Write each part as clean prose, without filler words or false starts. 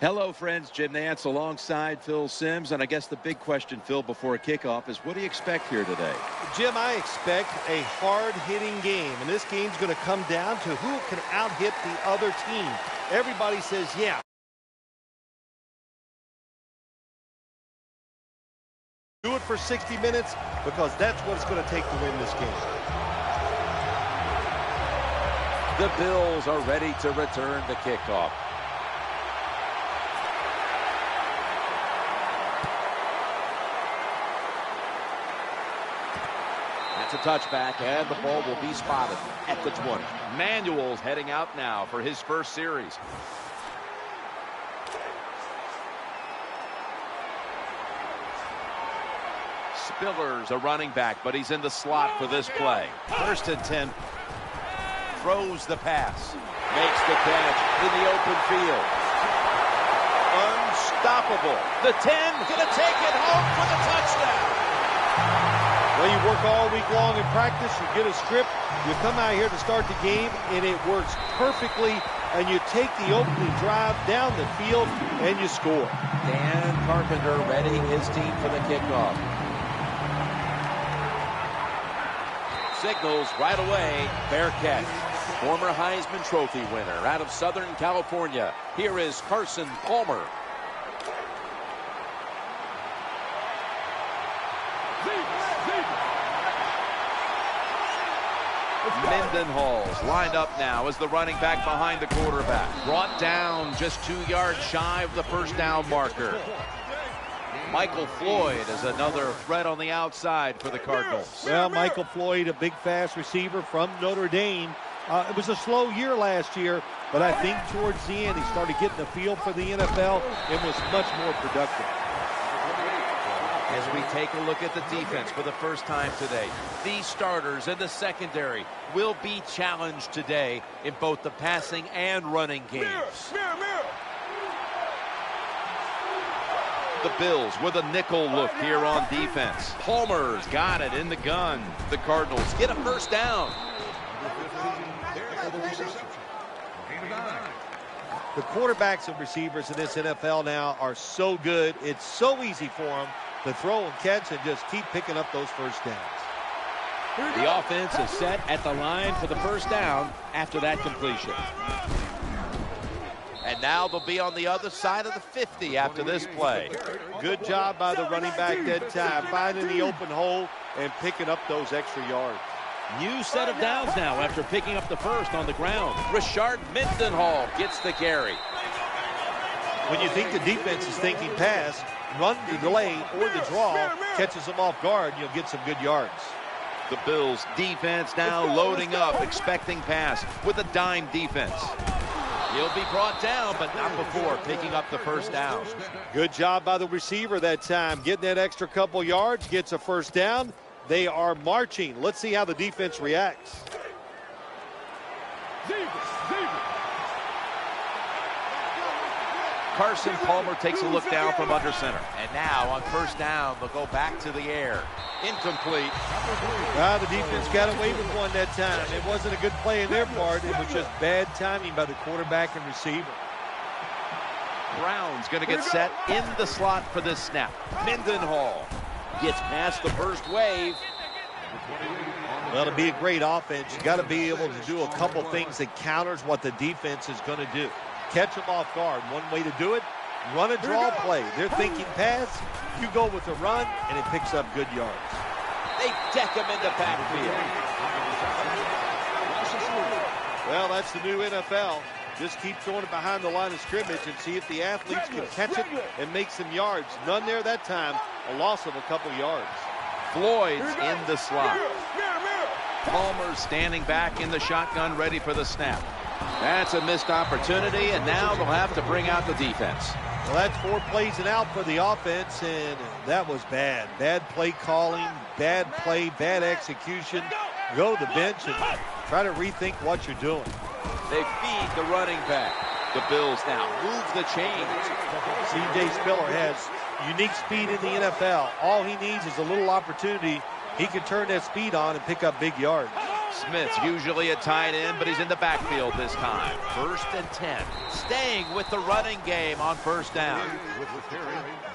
Hello, friends. Jim Nantz alongside Phil Simms. And I guess the big question, Phil, before a kickoff is what do you expect here today? Jim, I expect a hard-hitting game. And this game's going to come down to who can out-hit the other team. Everybody says, yeah. Do it for 60 minutes because that's what it's going to take to win this game. The Bills are ready to return the kickoff. That's a touchback, and the ball will be spotted at the 20. Manuel's heading out now for his first series. Spiller's a running back, but he's in the slot for this play. 1st and 10. Throws the pass. Makes the catch in the open field. Unstoppable. The 10, gonna take it home for the touchdown. Well, you work all week long in practice, you get a script, you come out here to start the game, and it works perfectly, and you take the opening drive down the field, and you score. Dan Carpenter readying his team for the kickoff. Signals right away, fair catch. Former Heisman Trophy winner out of Southern California. Here is Carson Palmer. Mendenhall's lined up now as the running back behind the quarterback. Brought down just 2 yards shy of the first down marker. Michael Floyd is another threat on the outside for the Cardinals. Well, Michael Floyd, a big, fast receiver from Notre Dame. It was a slow year last year, but I think towards the end he started getting the feel for the NFL and was much more productive. As we take a look at the defense for the first time today, these starters in the secondary will be challenged today in both the passing and running games. The Bills with a nickel look here on defense. Palmer's got it in the gun. The Cardinals get a first down. The quarterbacks and receivers in this NFL now are so good. It's so easy for them to throw and catch and just keep picking up those first downs. The offense is set at the line for the first down after that completion. And now they'll be on the other side of the 50 after this play. Good job by the running back that time, finding the open hole and picking up those extra yards. New set of downs now after picking up the first on the ground. Rashard Mendenhall gets the carry. When you think the defense is thinking pass, run the delay or the draw catches them off guard, you'll get some good yards. The Bills defense now loading up, expecting pass with a dime defense. He'll be brought down, but not before picking up the first down. Good job by the receiver that time, getting that extra couple yards, gets a first down. They are marching. Let's see how the defense reacts. Carson Palmer takes a look down from under center. And now on first down, they'll go back to the air. Incomplete. Well, the defense got away with one that time. It wasn't a good play in their part. It was just bad timing by the quarterback and receiver. Brown's going to get set in the slot for this snap. Mendenhall gets past the first wave. Well, to be a great offense, you got to be able to do a couple things that counters what the defense is going to do. Catch them off guard. One way to do it, run a draw play. They're thinking pass. You go with a run, and it picks up good yards. They deck him in the backfield. Well, that's the new NFL. Just keep throwing it behind the line of scrimmage and see if the athletes can catch it and make some yards. None there that time. A loss of a couple yards. Floyd's in the slot. Palmer standing back in the shotgun, ready for the snap. That's a missed opportunity, and now they'll have to bring out the defense. Well, that's 4 plays and out for the offense, and that was bad. Bad play calling, bad play, bad execution. Go to the bench and try to rethink what you're doing. They feed the running back. The Bills now move the chains. C.J. Spiller has unique speed in the NFL. All he needs is a little opportunity. He can turn that speed on and pick up big yards. Smith's usually a tight end, but he's in the backfield this time. 1st and 10. Staying with the running game on 1st down.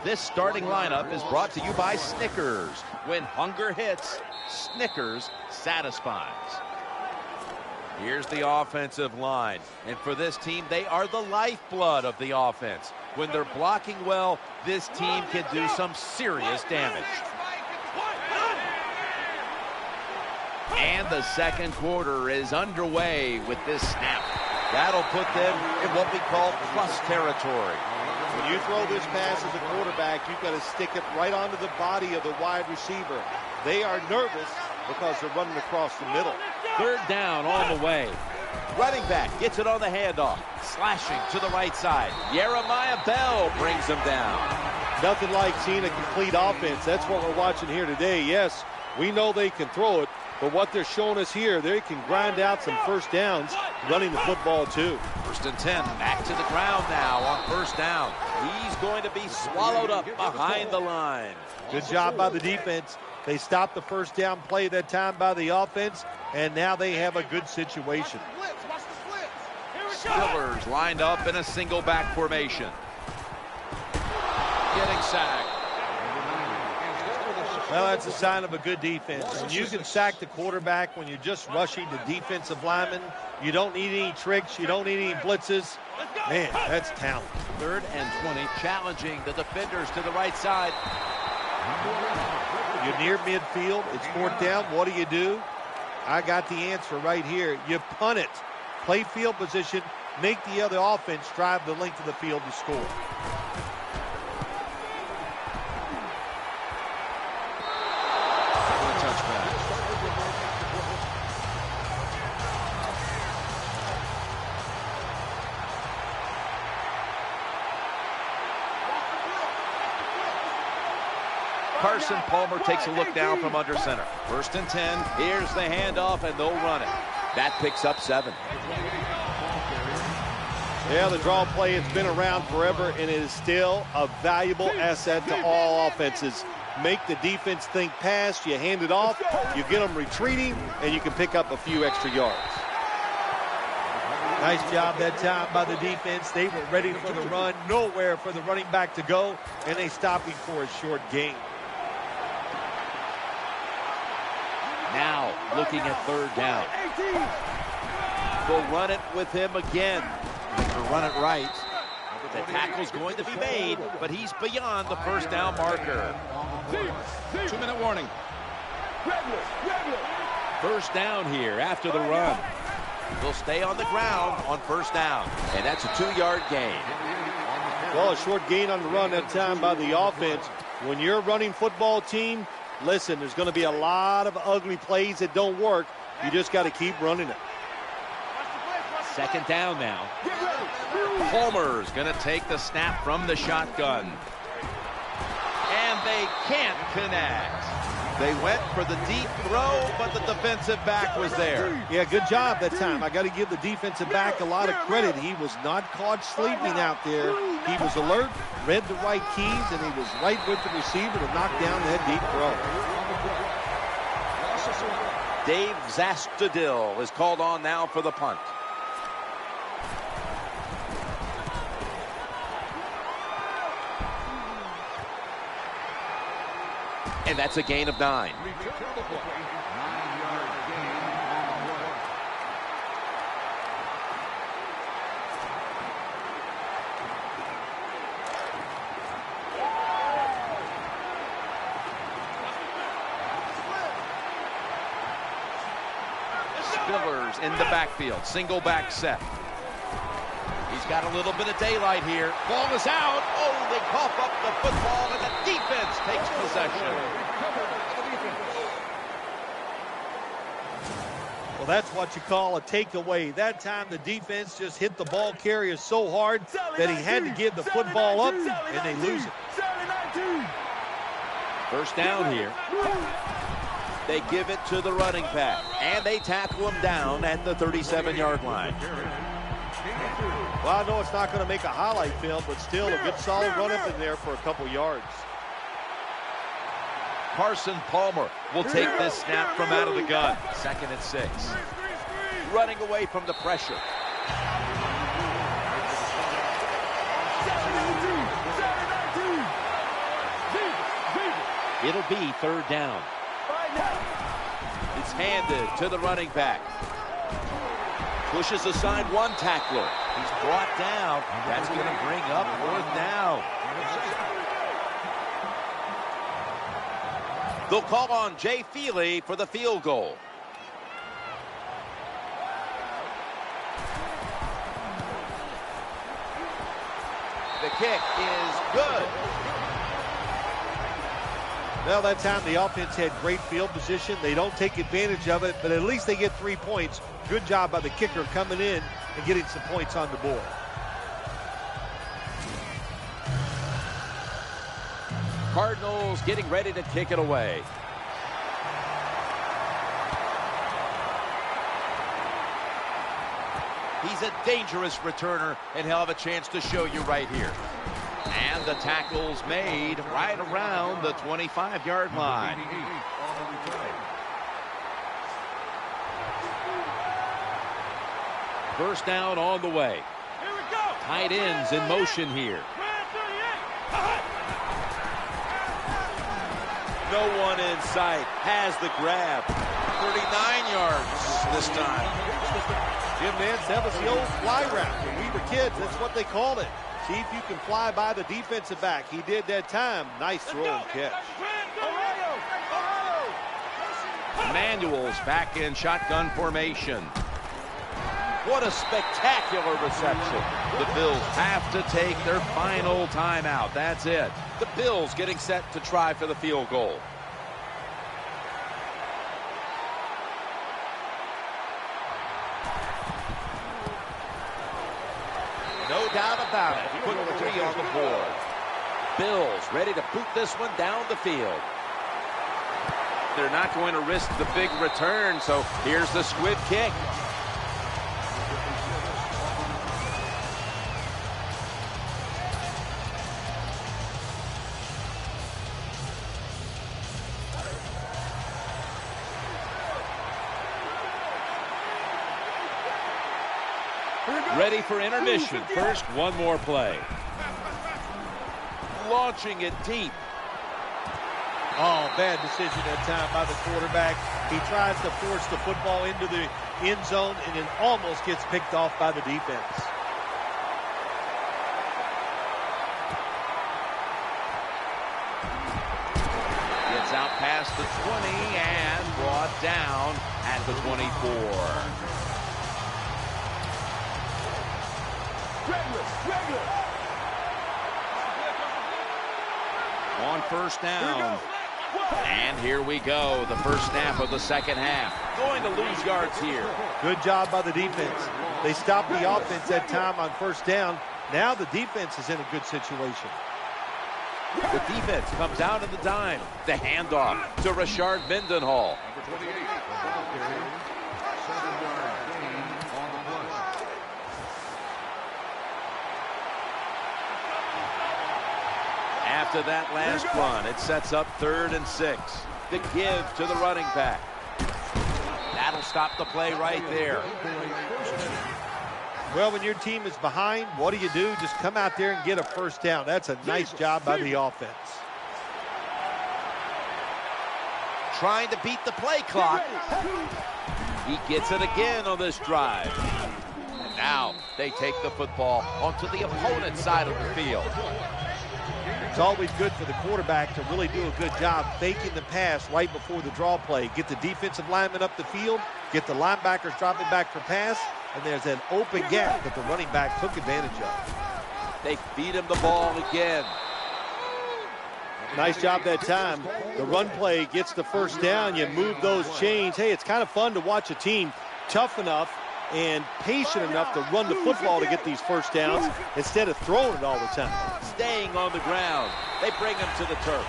This starting lineup is brought to you by Snickers. When hunger hits, Snickers satisfies. Here's the offensive line. And for this team, they are the lifeblood of the offense. When they're blocking well, this team can do some serious damage. And the second quarter is underway with this snap. That'll put them in what we call plus territory. When you throw this pass as a quarterback, you've got to stick it right onto the body of the wide receiver. They are nervous because they're running across the middle. 3rd down on the way. Running back gets it on the handoff. Slashing to the right side. Jeremiah Bell brings him down. Nothing like seeing a complete offense. That's what we're watching here today. Yes, we know they can throw it, but what they're showing us here, they can grind out some 1st downs running the football too. 1st and 10. Back to the ground now on 1st down. He's going to be swallowed up behind the line. Good job by the defense. They stopped the 1st down play that time by the offense, and now they have a good situation. Spillers lined up in a single back formation. Getting sacked. Well, that's a sign of a good defense. When you can sack the quarterback, when you're just rushing the defensive lineman, you don't need any tricks, you don't need any blitzes. Man, that's talent. 3rd and 20, challenging the defenders to the right side. You're near midfield, it's 4th down, what do? I got the answer right here. You punt it. Play field position, make the other offense drive the length of the field to score. Carson Palmer takes a look down from under center. 1st and 10. Here's the handoff, and they'll run it. That picks up 7. Yeah, the draw play, it's been around forever, and it is still a valuable asset to all offenses. Make the defense think pass, you hand it off, you get them retreating, and you can pick up a few extra yards. Nice job that time by the defense. They were ready for the run, nowhere for the running back to go, and they stopped him for a short gain. Now looking at 3rd down. They'll run it with him again. They'll run it right. The tackle's going to be made, but he's beyond the 1st down marker. 2-minute warning. 1st down here after the run. They'll stay on the ground on 1st down, and that's a 2-yard gain. Well, a short gain on the run that time by the offense. When you're a running football team, listen, there's going to be a lot of ugly plays that don't work. You just got to keep running it. 2nd down now. Palmer's going to take the snap from the shotgun. And they can't connect. They went for the deep throw, but the defensive back was there. Yeah, good job that time. I got to give the defensive back a lot of credit. He was not caught sleeping out there. He was alert, read the right keys, and he was right with the receiver to knock down that deep throw. Dave Zastudil is called on now for the punt. And that's a gain of 9. Spillers in the backfield. Single back set. He's got a little bit of daylight here. Ball is out. Oh, they cough up the football, and the defense takes possession. Well, that's what you call a takeaway. That time the defense just hit the ball carrier so hard that he had to give the football up, and they lose it. 1st down here. They give it to the running back, and they tackle him down at the 37-yard line. Well, I know it's not going to make a highlight film, but still a good solid run up in there for a couple yards. Carson Palmer will take this snap from out of the gun. 2nd and 6. Running away from the pressure. It'll be 3rd down. It's handed to the running back. Pushes aside one tackler. He's brought down. That's going to bring up 4th down. They'll call on Jay Feely for the field goal. The kick is good. Well, that time the offense had great field position. They don't take advantage of it, but at least they get 3 points. Good job by the kicker coming in and getting some points on the board. Cardinals getting ready to kick it away. He's a dangerous returner, and he'll have a chance to show you right here. And the tackle's made right around the 25-yard line. First down on the way. Tight ends in motion here. No one in sight. Has the grab. 39 yards this time. Jim Nance, that was the old fly route. When we were kids, that's what they called it. See if you can fly by the defensive back. He did that time. Nice throw and catch. Manuel's back in shotgun formation. What a spectacular reception. The Bills have to take their final timeout. That's it. The Bills getting set to try for the field goal. No doubt about it. Put 3 on the board. Bills ready to boot this one down the field. They're not going to risk the big return, so here's the squib kick. Ready for intermission. First, one more play. Launching it deep. Oh, bad decision that time by the quarterback. He tries to force the football into the end zone, and it almost gets picked off by the defense. Gets out past the 20 and brought down at the 24. On first down. And here we go. The first snap of the 2nd half. Going to lose yards here. Good job by the defense. They stopped the offense that time on first down. Now the defense is in a good situation. The defense comes out in the dime. The handoff to Rashard Mendenhall. After that last run, it sets up 3rd and 6. The give to the running back. That'll stop the play right there. Well, when your team is behind, what do? Just come out there and get a first down. That's a nice job by the offense. Trying to beat the play clock. He gets it again on this drive. And now they take the football onto the opponent's side of the field. It's always good for the quarterback to really do a good job faking the pass right before the draw play. Get the defensive lineman up the field, get the linebackers dropping back for pass, and there's an open gap that the running back took advantage of. They feed him the ball again. Nice job that time. The run play gets the first down. You move those chains. Hey, it's kind of fun to watch a team tough enough and patient enough to run the football to get these first downs instead of throwing it all the time. Staying on the ground. They bring him to the turf.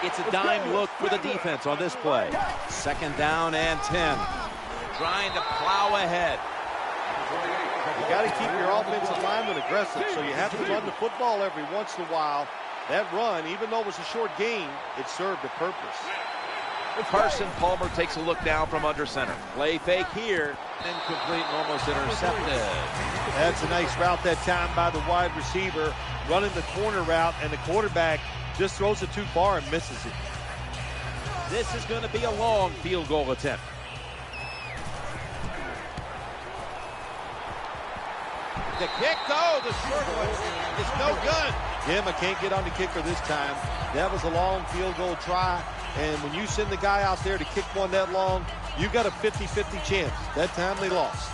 It's a dime look for the defense on this play. 2nd down and 10. Trying to plow ahead. You got to keep your offensive lineman aggressive, so you have to run the football every once in a while. That run, even though it was a short gain, it served a purpose. Carson Palmer takes a look down from under center. Play fake here. Incomplete and almost intercepted. That's a nice route that time by the wide receiver, running the corner route, and the quarterback just throws it too far and misses it. This is going to be a long field goal attempt. The kick, though, the short one is no good. Jim, I can't get on the kicker this time. That was a long field goal try. And when you send the guy out there to kick one that long, you got a 50-50 chance. That time they lost.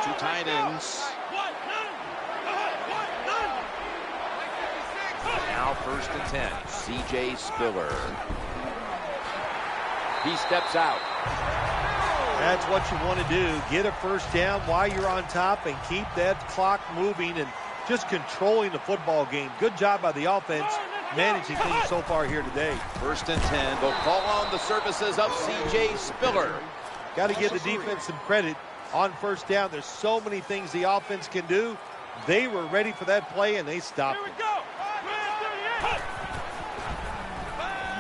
Two tight ends. Now 1st and 10. C.J. Spiller. He steps out. That's what you want to do. Get a first down while you're on top and keep that clock moving and just controlling the football game. Good job by the offense managing things so far here today. 1st and 10. They'll call on the services of C.J. Spiller. Got to give the defense some credit on first down. There's so many things the offense can do. They were ready for that play, and they stopped it.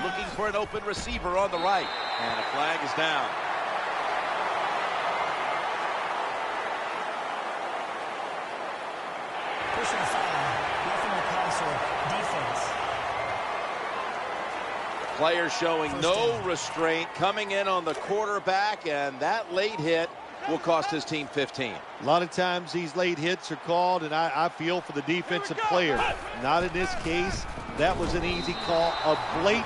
Looking for an open receiver on the right. And a flag is down. Personal foul. Nothing to call, so defense. Player showing no restraint, coming in on the quarterback, and that late hit will cost his team 15. A lot of times these late hits are called, and I feel for the defensive player. Not in this case. That was an easy call. A blatant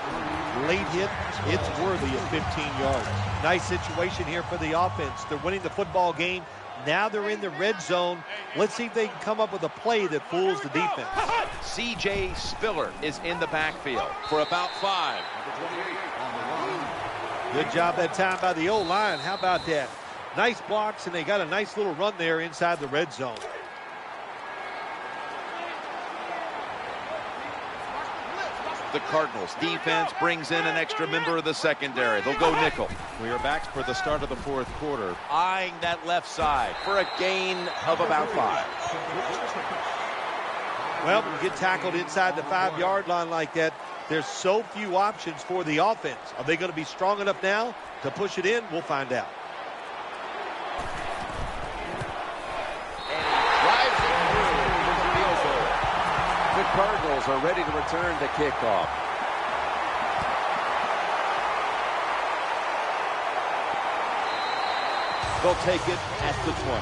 late hit. It's worthy of 15 yards. Nice situation here for the offense. They're winning the football game. Now they're in the red zone. Let's see if they can come up with a play that fools the defense. C.J. Spiller is in the backfield for about 5. Good job that time by the O-line. How about that? Nice blocks, and they got a nice little run there inside the red zone. The Cardinals defense brings in an extra member of the secondary. They'll go nickel. We are back for the start of the 4th quarter. Eyeing that left side for a gain of about 5. Well, when you get tackled inside the 5-yard line like that, there's so few options for the offense. Are they going to be strong enough now to push it in? We'll find out. The Cardinals are ready to return to kickoff. They'll take it at the 20.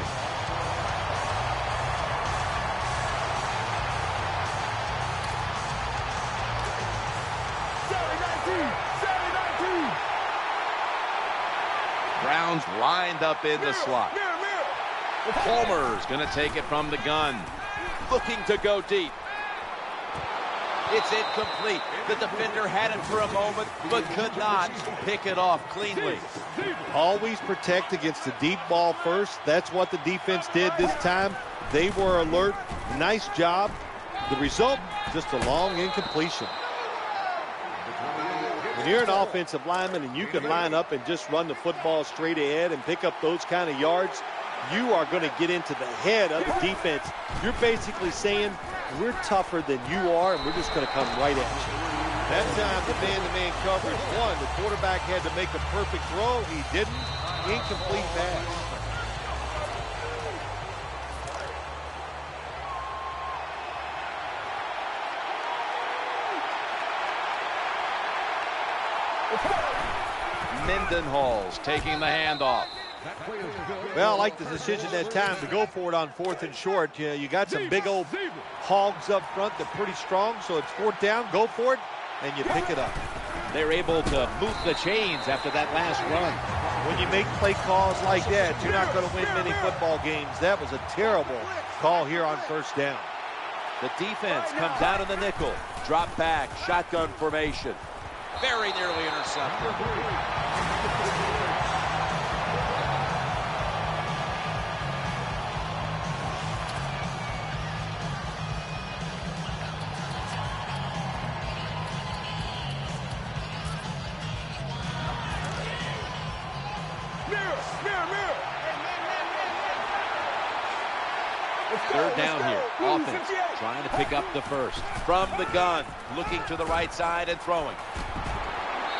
Browns lined up in the slot. Palmer's going to take it from the gun. Looking to go deep. It's incomplete. The defender had it for a moment, but could not pick it off cleanly. Always protect against the deep ball first. That's what the defense did this time. They were alert. Nice job. The result, just a long incompletion. When you're an offensive lineman and you can line up and just run the football straight ahead and pick up those kind of yards, you are going to get into the head of the defense. You're basically saying, we're tougher than you are, and we're just going to come right at you. That time, the man-to-man coverage won. The quarterback had to make a perfect throw. He didn't. Incomplete pass. Mendenhall's taking the handoff. Well, I like the decision that time to go for it on 4th and short. You got some big old hogs up front. They're pretty strong, so it's 4th down. Go for it, and you pick it up. They're able to move the chains after that last run. When you make play calls like that, you're not going to win many football games. That was a terrible call here on 1st down. The defense comes out in the nickel. Drop back, shotgun formation. Very nearly intercepted. Third down here. Offense trying to pick up the first. From the gun, looking to the right side and throwing.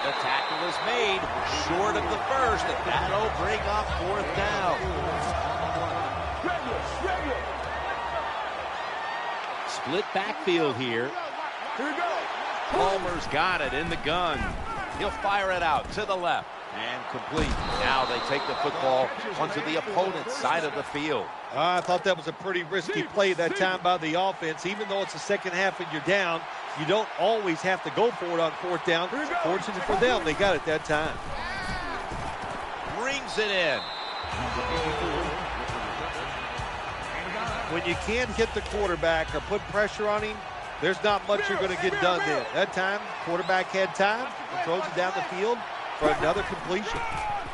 The tackle is made short of the first, and that'll bring up fourth down. Split backfield here. Palmer's got it in the gun. He'll fire it out to the left and complete. Now they take the football onto the opponent's side of the field. I thought that was a pretty risky play that time by the offense. Even though it's the second half and you're down, you don't always have to go for it on fourth down. Fortunate for them, they got it that time. Brings it in. When you can't hit the quarterback or put pressure on him, there's not much you're going to get done there. That time, quarterback had time and throws it down the field for another completion.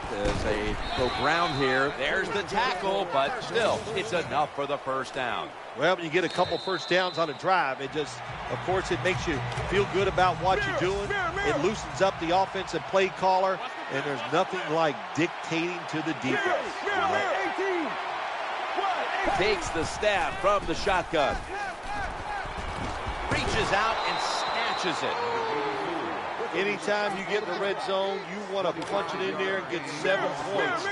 There's a go ground here. There's the tackle, but still, it's enough for the first down. Well, when you get a couple first downs on a drive, it just, of course, it makes you feel good about what you're doing. It loosens up the offensive play caller, and there's nothing like dictating to the defense. Takes the snap from the shotgun. Reaches out and snatches it. Anytime you get in the red zone, you want to punch it in there and get 7 points.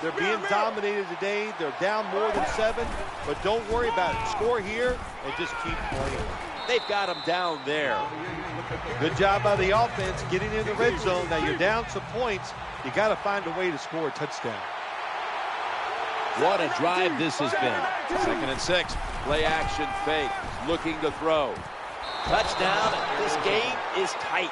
They're being dominated today. They're down more than 7, but don't worry about it. Score here and just keep playing. They've got him down there. Good job by the offense getting in the red zone. Now you're down some points. You got to find a way to score a touchdown. What a drive this has been. 2nd and 6. Play action fake. Looking to throw. Touchdown. This game is tight.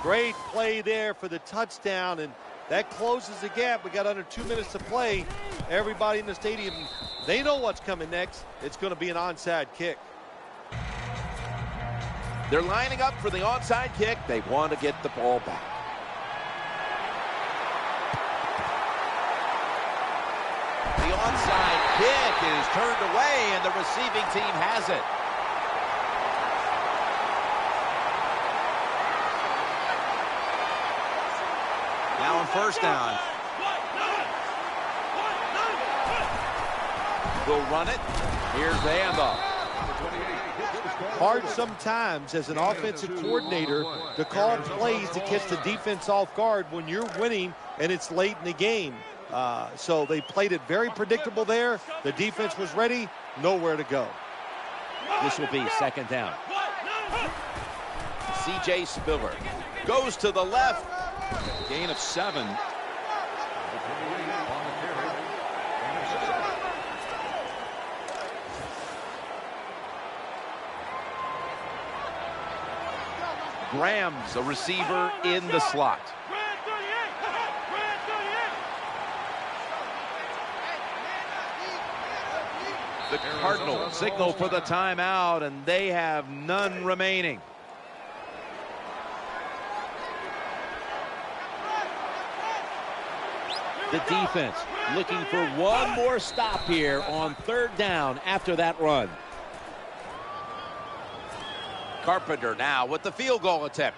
Great play there for the touchdown, and that closes the gap. We got under 2 minutes to play. Everybody in the stadium, they know what's coming next. It's going to be an onside kick. They're lining up for the onside kick. They want to get the ball back. The onside kick is turned away, and the receiving team has it. Now on first down. They'll run it. Here's the handoff. Hard sometimes as an offensive coordinator to call plays to catch the defense off guard when you're winning and it's late in the game. So they played it very predictable there. The defense was ready, nowhere to go. This will be 2nd down. C.J. Spiller goes to the left. Gain of 7. Graham's a receiver in the slot. The Cardinals signal for the timeout, and they have none remaining. The defense looking for one more stop here on 3rd down after that run. Carpenter now with the field goal attempt.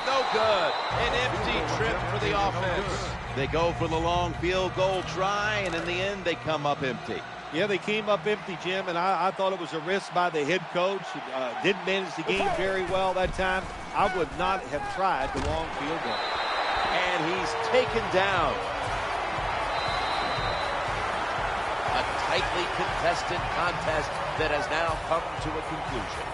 No good. An empty trip for the offense. They go for the long field goal try, and in the end, they come up empty. Yeah, they came up empty, Jim, and I thought it was a risk by the head coach. Didn't manage the game very well that time. I would not have tried the long field goal. And he's taken down. A tightly contested contest that has now come to a conclusion.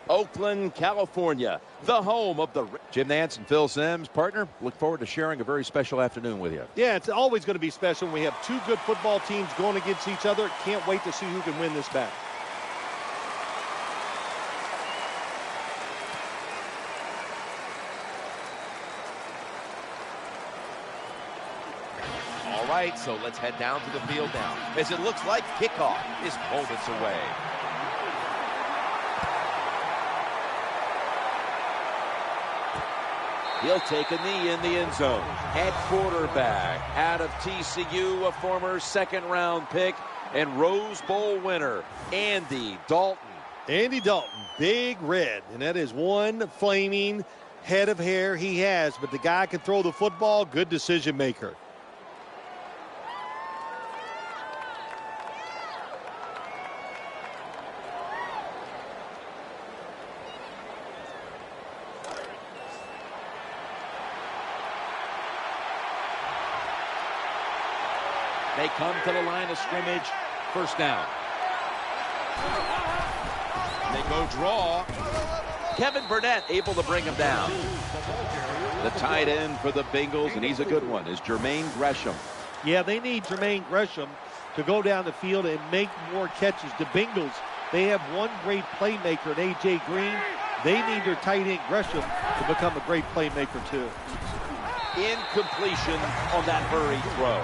Oakland, California, the home of the Jim Nantz and Phil Simms. Partner, look forward to sharing a very special afternoon with you. Yeah, it's always going to be special when we have two good football teams going against each other. Can't wait to see who can win this battle. All right, so let's head down to the field now, as it looks like kickoff is moments away. He'll take a knee in the end zone. At quarterback, out of TCU, a former second-round pick and Rose Bowl winner, Andy Dalton. Andy Dalton, big red, and that is one flaming head of hair he has, but the guy can throw the football, good decision maker. They come to the line of scrimmage. First down. They go draw. Kevin Burnett able to bring him down. The tight end for the Bengals, and he's a good one, is Jermaine Gresham. Yeah, they need Jermaine Gresham to go down the field and make more catches. The Bengals, they have one great playmaker in A.J. Green. They need their tight end Gresham to become a great playmaker too. Incompletion on that hurried throw.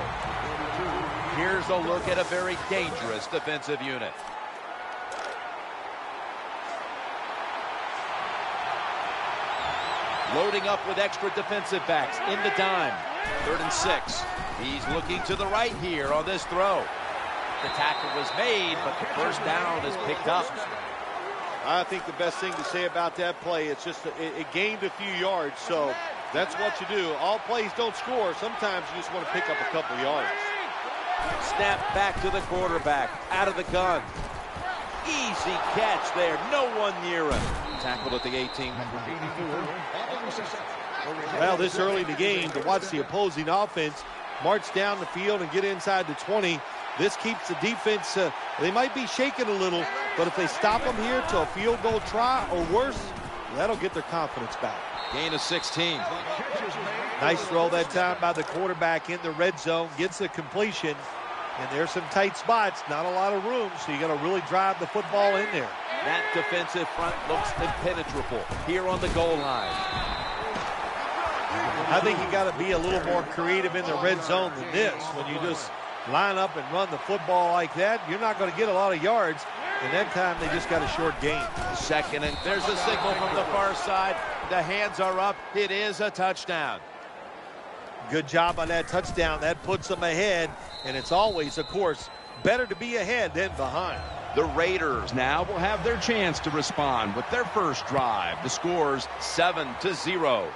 Here's a look at a very dangerous defensive unit. Loading up with extra defensive backs in the dime. 3rd and 6. He's looking to the right here on this throw. The tackle was made, but the first down is picked up. I think the best thing to say about that play, it's just it gained a few yards, so that's what you do. All plays don't score. Sometimes you just want to pick up a couple yards. Snap back to the quarterback, out of the gun. Easy catch there, no one near him. Tackled at the 18. Well, this early in the game, to watch the opposing offense march down the field and get inside the 20, this keeps the defense, they might be shaking a little, but if they stop them here to a field goal try or worse, that'll get their confidence back. Gain of 16. Nice throw that time by the quarterback in the red zone, gets the completion, and there's some tight spots, not a lot of room, so you got to really drive the football in there. That defensive front looks impenetrable here on the goal line. I think you got to be a little more creative in the red zone than this. When you just line up and run the football like that, you're not going to get a lot of yards, and that time they just got a short gain. Second, and there's a signal from the far side. The hands are up. It is a touchdown. Good job on that touchdown. That puts them ahead, and it's always, of course, better to be ahead than behind. The Raiders now will have their chance to respond with their first drive. The score's 7-0.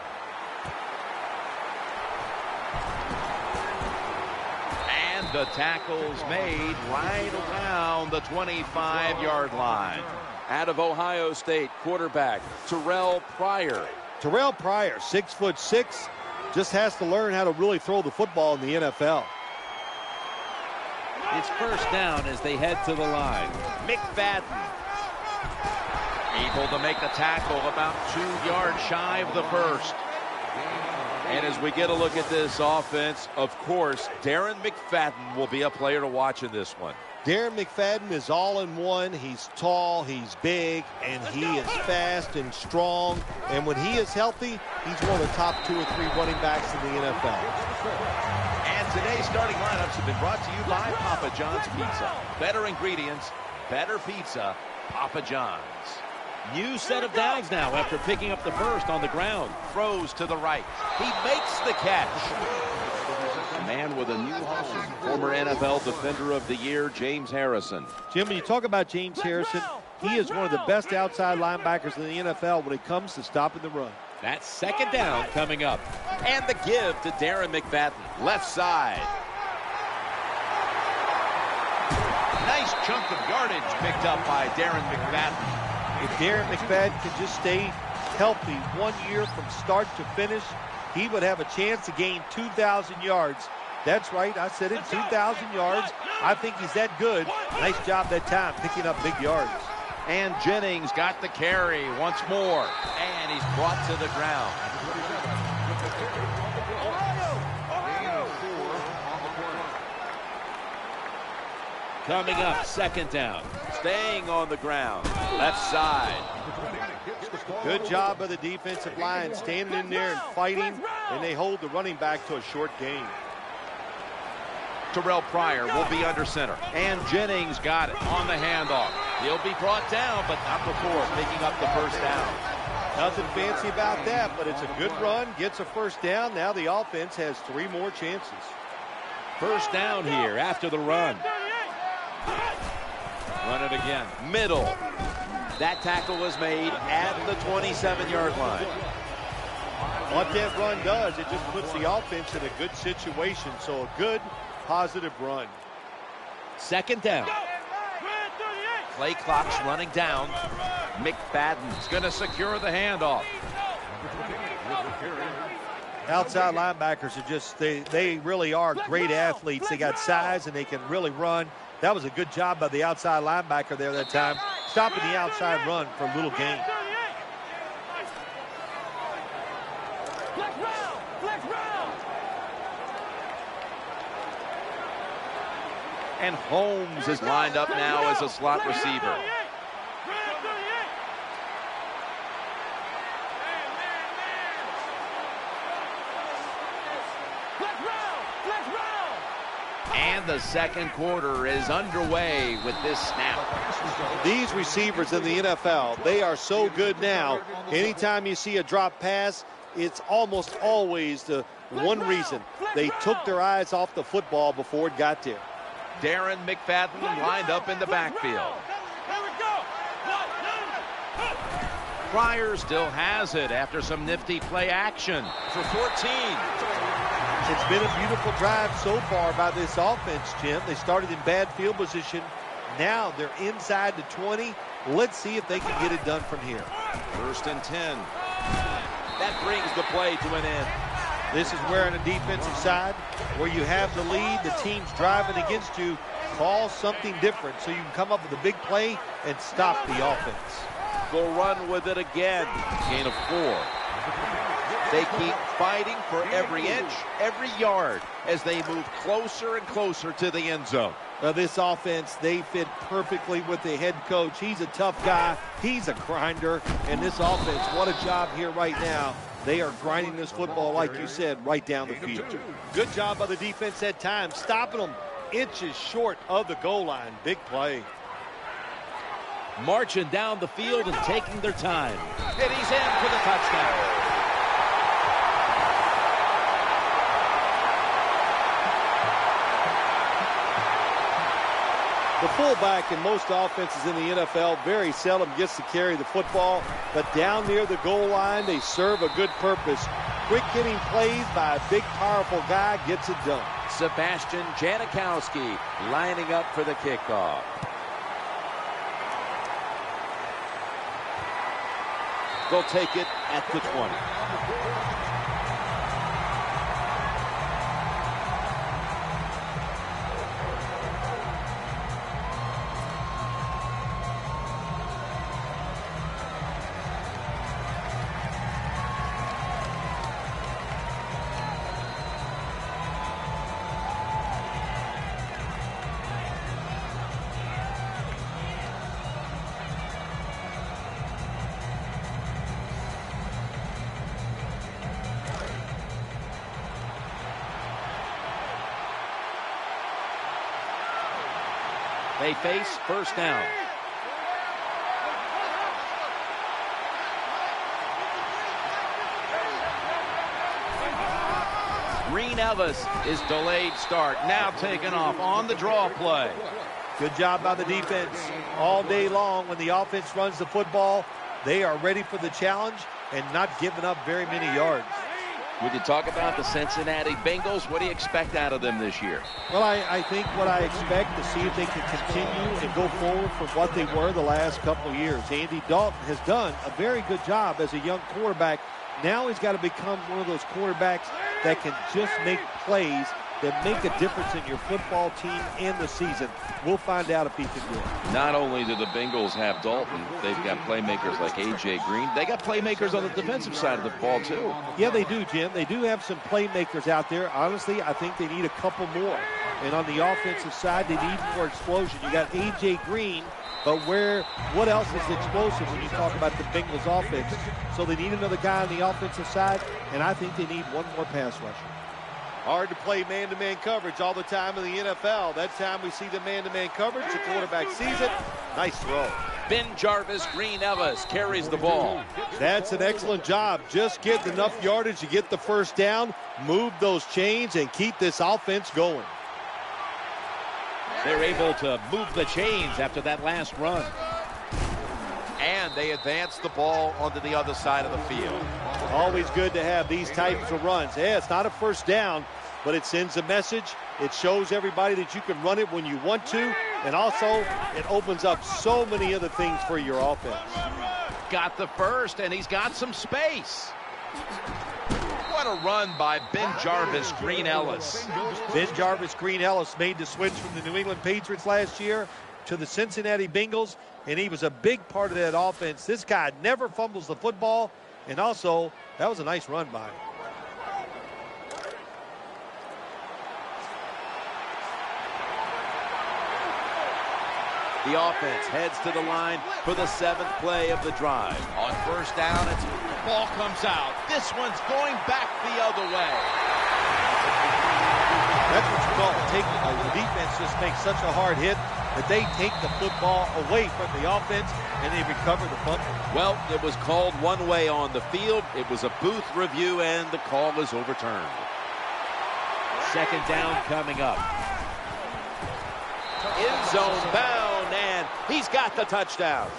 And the tackle's made right around the 25-yard line. Out of Ohio State, quarterback Terrell Pryor. Terrell Pryor, 6'6", just has to learn how to really throw the football in the NFL. It's first down as they head to the line. McFadden able to make the tackle about 2 yards shy of the first. And as we get a look at this offense, of course, Darren McFadden will be a player to watch in this one. Darren McFadden is all in one. He's tall, he's big, and he is fast and strong. And when he is healthy, he's one of the top 2 or 3 running backs in the NFL. And today's starting lineups have been brought to you by Papa John's Pizza. Better ingredients, better pizza, Papa John's. New set of downs now after picking up the first on the ground. Throws to the right. He makes the catch. A man with a new home, former NFL Defender of the Year, James Harrison. Jim, when you talk about James Harrison, he is one of the best outside linebackers in the NFL when it comes to stopping the run. That second down coming up. And the give to Darren McFadden, left side. Nice chunk of yardage picked up by Darren McFadden. If Darren McFadden can just stay healthy 1 year from start to finish, he would have a chance to gain 2,000 yards. That's right, I said it, 2,000 yards. I think he's that good. Nice job that time, picking up big yards. And Jennings got the carry once more. And he's brought to the ground. Coming up, second down. Staying on the ground. Left side. Good job of the defensive line standing in there and fighting, and they hold the running back to a short gain. Terrell Pryor will be under center. And Jennings got it on the handoff. He'll be brought down, but not before picking up the first down. Nothing fancy about that, but it's a good run. Gets a first down. Now the offense has 3 more chances. First down here after the run. Run it again. Middle. That tackle was made at the 27-yard line. What that run does, it just puts the offense in a good situation. So a good, positive run. Second down. Play clock's running down. McFadden's going to secure the handoff. Outside linebackers are just, they really are great athletes. They got size and they can really run. That was a good job by the outside linebacker there that time, stopping the outside run for a little gain. And Holmes is lined up now as a slot receiver. And the second quarter is underway with this snap. These receivers in the NFL, they are so good now. Anytime you see a drop pass, it's almost always the one reason. They took their eyes off the football before it got there. Darren McFadden lined up in the backfield. Pryor still has it after some nifty play action for 14. It's been a beautiful drive so far by this offense, Jim. They started in bad field position. Now they're inside the 20. Let's see if they can get it done from here. First and 10. That brings the play to an end. This is where on the defensive side, where you have the lead, the team's driving against you, call something different so you can come up with a big play and stop the offense. They'll run with it again. Gain of 4. They keep fighting for every inch, every yard as they move closer and closer to the end zone. Now this offense, they fit perfectly with the head coach. He's a tough guy. He's a grinder. And this offense, what a job here right now. They are grinding this football, like you said, right down the field. Good job by the defense at times, stopping them inches short of the goal line. Big play. Marching down the field and taking their time. And he's in for the touchdown. The fullback in most offenses in the NFL very seldom gets to carry the football, but down near the goal line, they serve a good purpose. Quick hitting plays by a big, powerful guy gets it done. Sebastian Janikowski lining up for the kickoff. They'll take it at the 20. They face first down. Green Ellis is delayed start. Now taken off on the draw play. Good job by the defense. All day long when the offense runs the football, they are ready for the challenge and not giving up very many yards. Would you talk about the Cincinnati Bengals? What do you expect out of them this year? Well, I think what I expect to see if they can continue and go forward from what they were the last couple of years. Andy Dalton has done a very good job as a young quarterback. Now he's got to become one of those quarterbacks that can just make plays that make a difference in your football team and the season. We'll find out if he can do it. Not only do the Bengals have Dalton, they've got playmakers like A.J. Green. They got playmakers on the defensive side of the ball, too. Yeah, they do, Jim. They do have some playmakers out there. Honestly, I think they need a couple more. And on the offensive side, they need more explosion. You got A.J. Green, but what else is explosive when you talk about the Bengals offense? So they need another guy on the offensive side, and I think they need one more pass rusher. Hard to play man-to-man coverage all the time in the NFL. That time we see the man-to-man coverage. The quarterback sees it. Nice throw. Ben Jarvis, Green Ellis carries the ball. That's an excellent job. Just getting enough yardage to get the first down, move those chains, and keep this offense going. They're able to move the chains after that last run. And they advance the ball onto the other side of the field. Always good to have these types of runs. Yeah, it's not a first down, but it sends a message. It shows everybody that you can run it when you want to, and also it opens up so many other things for your offense. Got the first, and he's got some space. What a run by Ben Jarvis, Green Ellis. Ben Jarvis, Green Ellis made the switch from the New England Patriots last year to the Cincinnati Bengals, and he was a big part of that offense. This guy never fumbles the football, and also that was a nice run by him. The offense heads to the line for the 7th play of the drive. On first down, ball comes out. This one's going back the other way. That's what you call it. The defense just makes such a hard hit that they take the football away from the offense and they recover the fumble. Well, it was called one way on the field. It was a booth review, and the call is overturned. Second down coming up. End zone bound, and he's got the touchdown.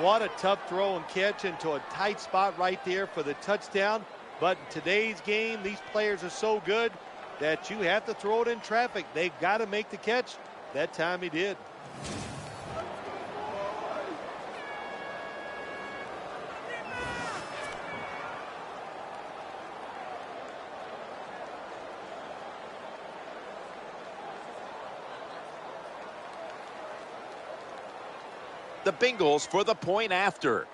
What a tough throw and catch into a tight spot right there for the touchdown. But in today's game, these players are so good that you have to throw it in traffic. They've got to make the catch. That time he did. The Bengals for the point after.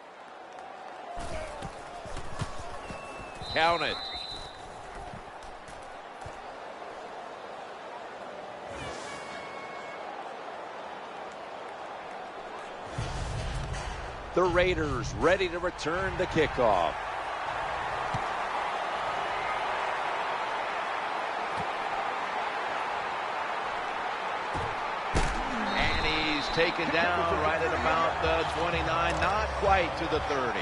Count it. The Raiders ready to return the kickoff. Taken down right at about the 29, not quite to the 30.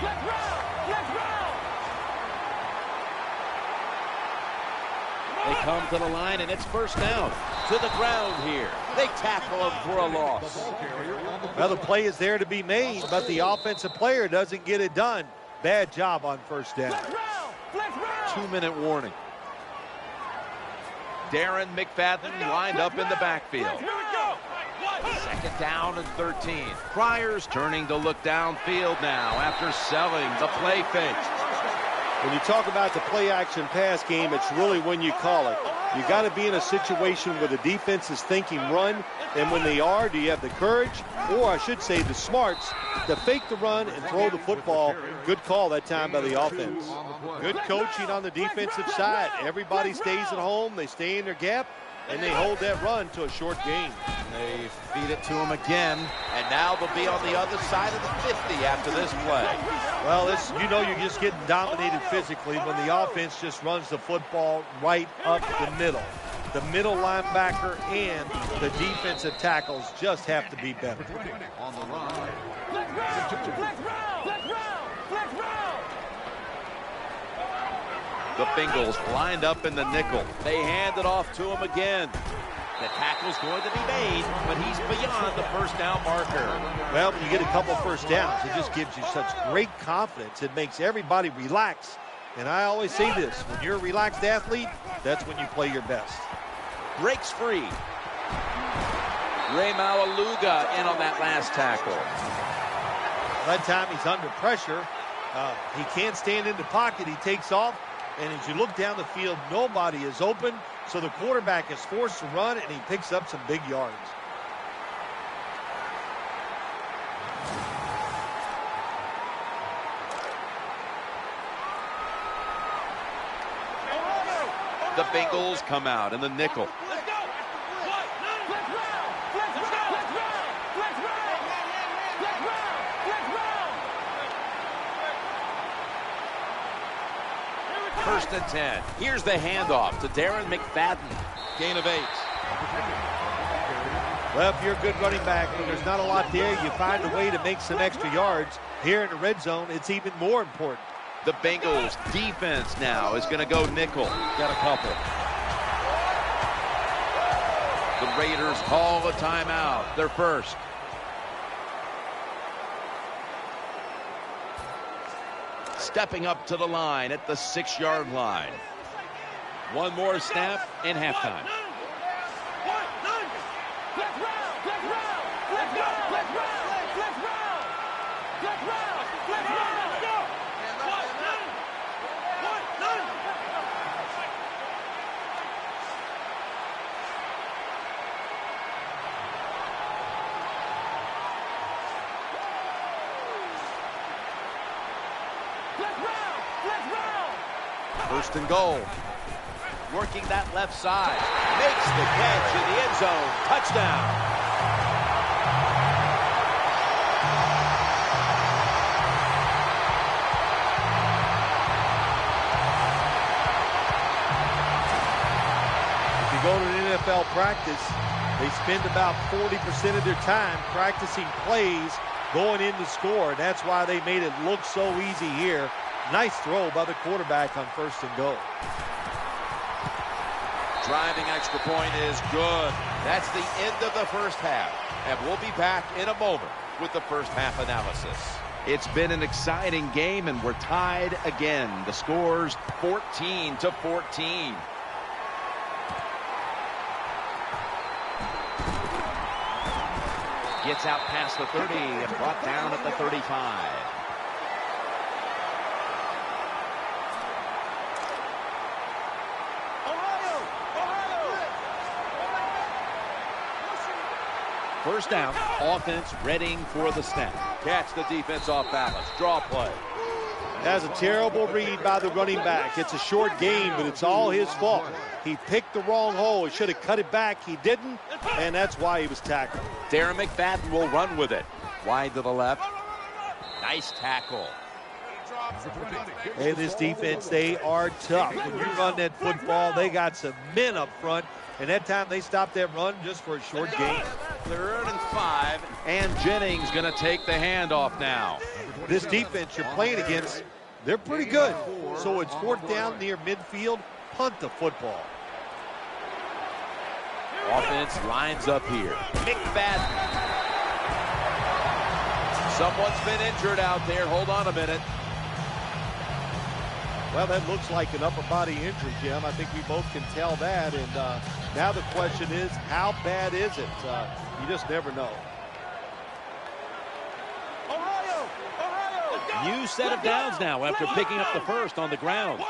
They come to the line, and it's first down. To the ground here. They tackle him for a loss. Well, the play is there to be made, but the offensive player doesn't get it done. Bad job on first down. 2-minute warning. Darren McFadden lined up in the backfield. Second down and 13. Friars turning to look downfield now after selling the play fake. When you talk about the play-action pass game, it's really when you call it. You got to be in a situation where the defense is thinking run, and when they are, do you have the courage, or I should say the smarts, to fake the run and throw the football? Good call that time by the offense. Good coaching on the defensive side. Everybody stays at home. They stay in their gap, and they hold that run to a short gain. They feed it to him again, and now they'll be on the other side of the 50 after this play. Well, you're just getting dominated physically when the offense just runs the football right up the middle. The middle linebacker and the defensive tackles just have to be better. On the line. The Bengals lined up in the nickel. They hand it off to him again. The tackle's going to be made, but he's beyond the first down marker. Well, when you get a couple first downs, it just gives you such great confidence. It makes everybody relax. And I always say this, when you're a relaxed athlete, that's when you play your best. Breaks free. Ray Maualuga in on that last tackle. That time he's under pressure. He can't stand in the pocket. He takes off. And as you look down the field, nobody is open. So the quarterback is forced to run, and he picks up some big yards. The Bengals come out in the nickel. First and 10. Here's the handoff to Darren McFadden. Gain of 8. Well, if you're a good running back, when there's not a lot there, you find a way to make some extra yards. Here in the red zone, it's even more important. The Bengals defense now is going to go nickel. Got a couple. The Raiders call a timeout. Their first. Stepping up to the line at the 6-yard line. One more snap in halftime. First and goal. Working that left side. Makes the catch in the end zone. Touchdown. If you go to an NFL practice, they spend about 40% of their time practicing plays going in to score. And that's why they made it look so easy here. Nice throw by the quarterback on first and goal. Driving extra point is good. That's the end of the first half. And we'll be back in a moment with the first half analysis. It's been an exciting game, and we're tied again. The score's 14-14. Gets out past the 30 and brought down at the 35. First down, offense readying for the snap. Catch the defense off balance. Draw play. That's a terrible read by the running back. It's a short game, but it's all his fault. He picked the wrong hole. He should have cut it back. He didn't, and that's why he was tackled. Darren McFadden will run with it. Wide to the left. Nice tackle. Hey, this defense, they are tough. When you run that football, they got some men up front, and that time they stopped that run just for a short gain. 3rd and 5, and Jennings going to take the handoff now. This defense you're playing against, they're pretty good. So it's 4th down near midfield. Punt the football. Offense lines up here. McFadden. Someone's been injured out there. Hold on a minute. Well, that looks like an upper body injury, Jim. I think we both can tell that. And now the question is, how bad is it? You just never know. New set of downs now after picking up the first on the ground.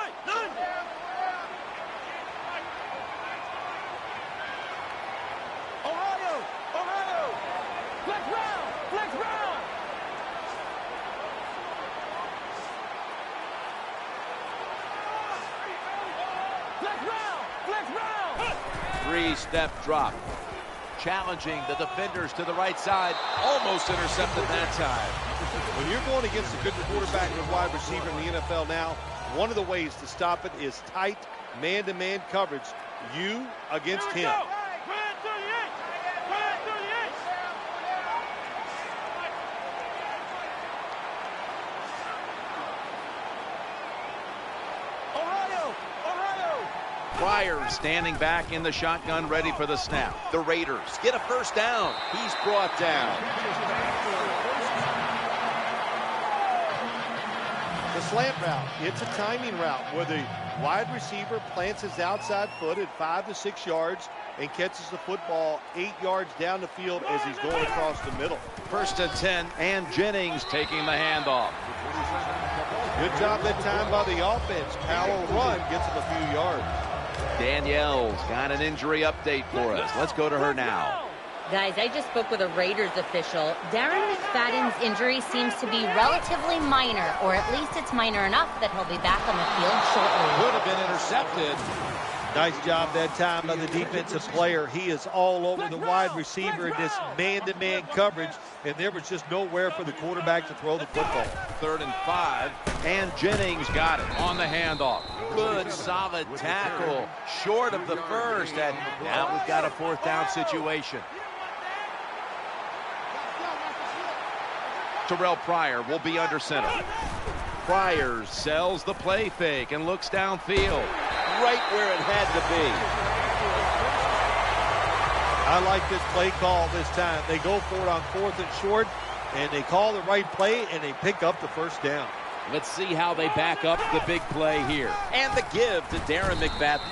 Three-step drop. Challenging the defenders to the right side. Almost intercepted that time. When you're going against a good quarterback and wide receiver in the NFL now, one of the ways to stop it is tight man-to-man coverage. You against him. Pryor standing back in the shotgun, ready for the snap. The Raiders get a first down. He's brought down. The slant route, it's a timing route where the Wide receiver plants his outside foot at 5 to 6 yards and catches the football 8 yards down the field as he's going across the middle. 1st and 10, and Jennings taking the handoff. Good job that time by the offense. Power run gets him a few yards. Danielle's got an injury update for us. Let's go to her now. Guys, I just spoke with a Raiders official. Darren McFadden's injury seems to be relatively minor, or at least it's minor enough that he'll be back on the field shortly. Could have been intercepted. Nice job that time by the defensive player. He is all over the wide receiver in this man-to-man coverage, and there was just nowhere for the quarterback to throw the football. 3rd and 5, and Jennings got it on the handoff. Good, solid tackle, short of the first, and now we've got a 4th down situation. Terrell Pryor will be under center. Pryor sells the play fake and looks downfield, right where it had to be. I like this play call this time. They go for it on 4th and short, and they call the right play, and they pick up the 1st down. Let's see how they back up the big play here. And the give to Darren McFadden.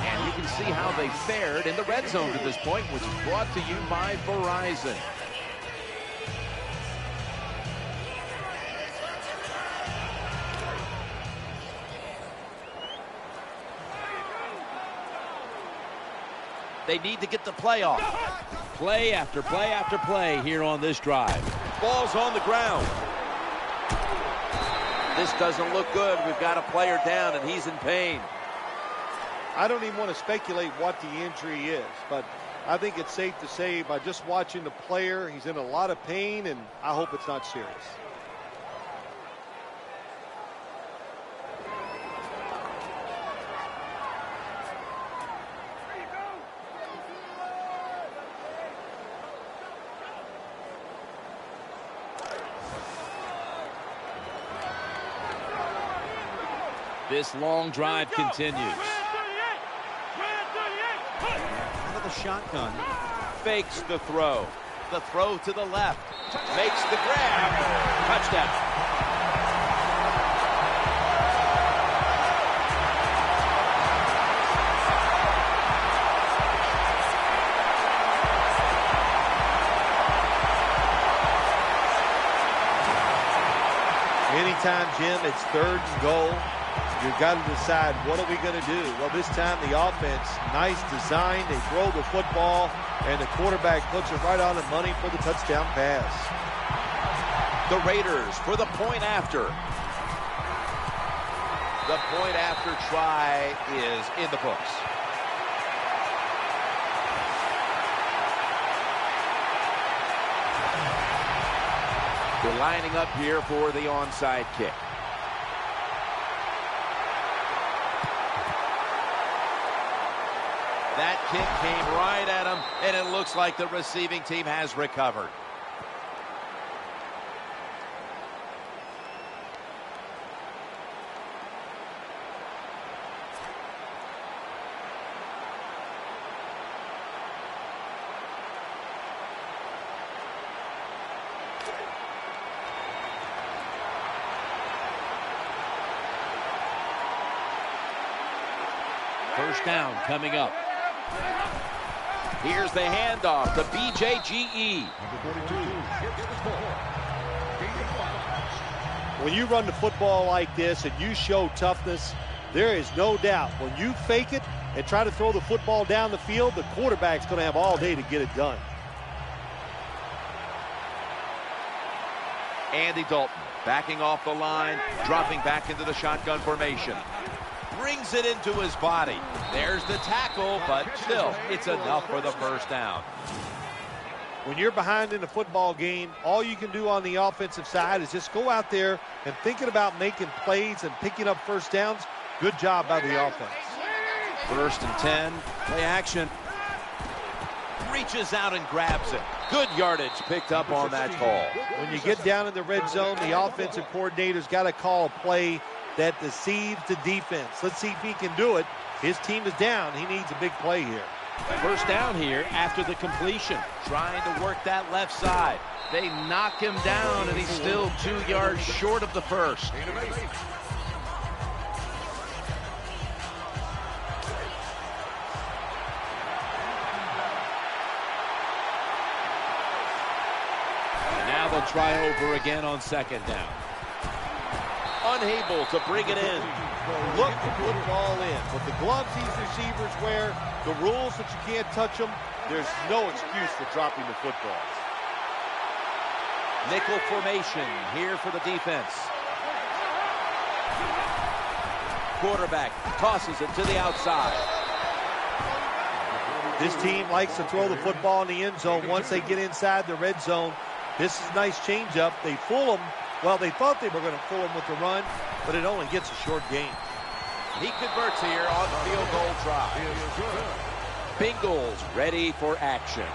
And you can see how they fared in the red zone to this point, which is brought to you by Verizon. They need to get the play off. Play after play after play here on this drive. Ball's on the ground. This doesn't look good. We've got a player down, and he's in pain. I don't even want to speculate what the injury is, but I think it's safe to say by just watching the player, he's in a lot of pain, and I hope it's not serious. This long drive continues. Out of the shotgun. Fakes the throw. The throw to the left. Makes the grab. Touchdown. Anytime, Jim, it's 3rd and goal. You've got to decide, what are we going to do? Well, this time the offense, nice design. They throw the football, and the quarterback puts it right on the money for the touchdown pass. The Raiders for the point after. The point after try is in the books. They're lining up here for the onside kick. That kick came right at him, and it looks like the receiving team has recovered. First down coming up. Here's the handoff to BJGE. When you run the football like this and you show toughness, there is no doubt when you fake it and try to throw the football down the field, the quarterback's going to have all day to get it done. Andy Dalton backing off the line, dropping back into the shotgun formation. Brings it into his body. There's the tackle, but still, it's enough for the first down. When you're behind in a football game, all you can do on the offensive side is just go out there and thinking about making plays and picking up first downs. Good job by the offense. 1st and 10, play action. Reaches out and grabs it. Good yardage picked up on that call. When you get down in the red zone, the offensive coordinator's got to call a play that deceives the defense. Let's see if he can do it. His team is down. He needs a big play here. First down here after the completion. Trying to work that left side. They knock him down, and he's still 2 yards short of the first. They'll try over again on second down. Unable to bring it in. Look to put it all in. With the gloves these receivers wear, the rules that you can't touch them, there's no excuse for dropping the football. Nickel formation here for the defense. Quarterback tosses it to the outside. This team likes to throw the football in the end zone once they get inside the red zone. This is a nice changeup. They fool them. Well, they thought they were going to fool them with the run, but it only gets a short gain. He converts here on the field goal try. Bengals ready for action.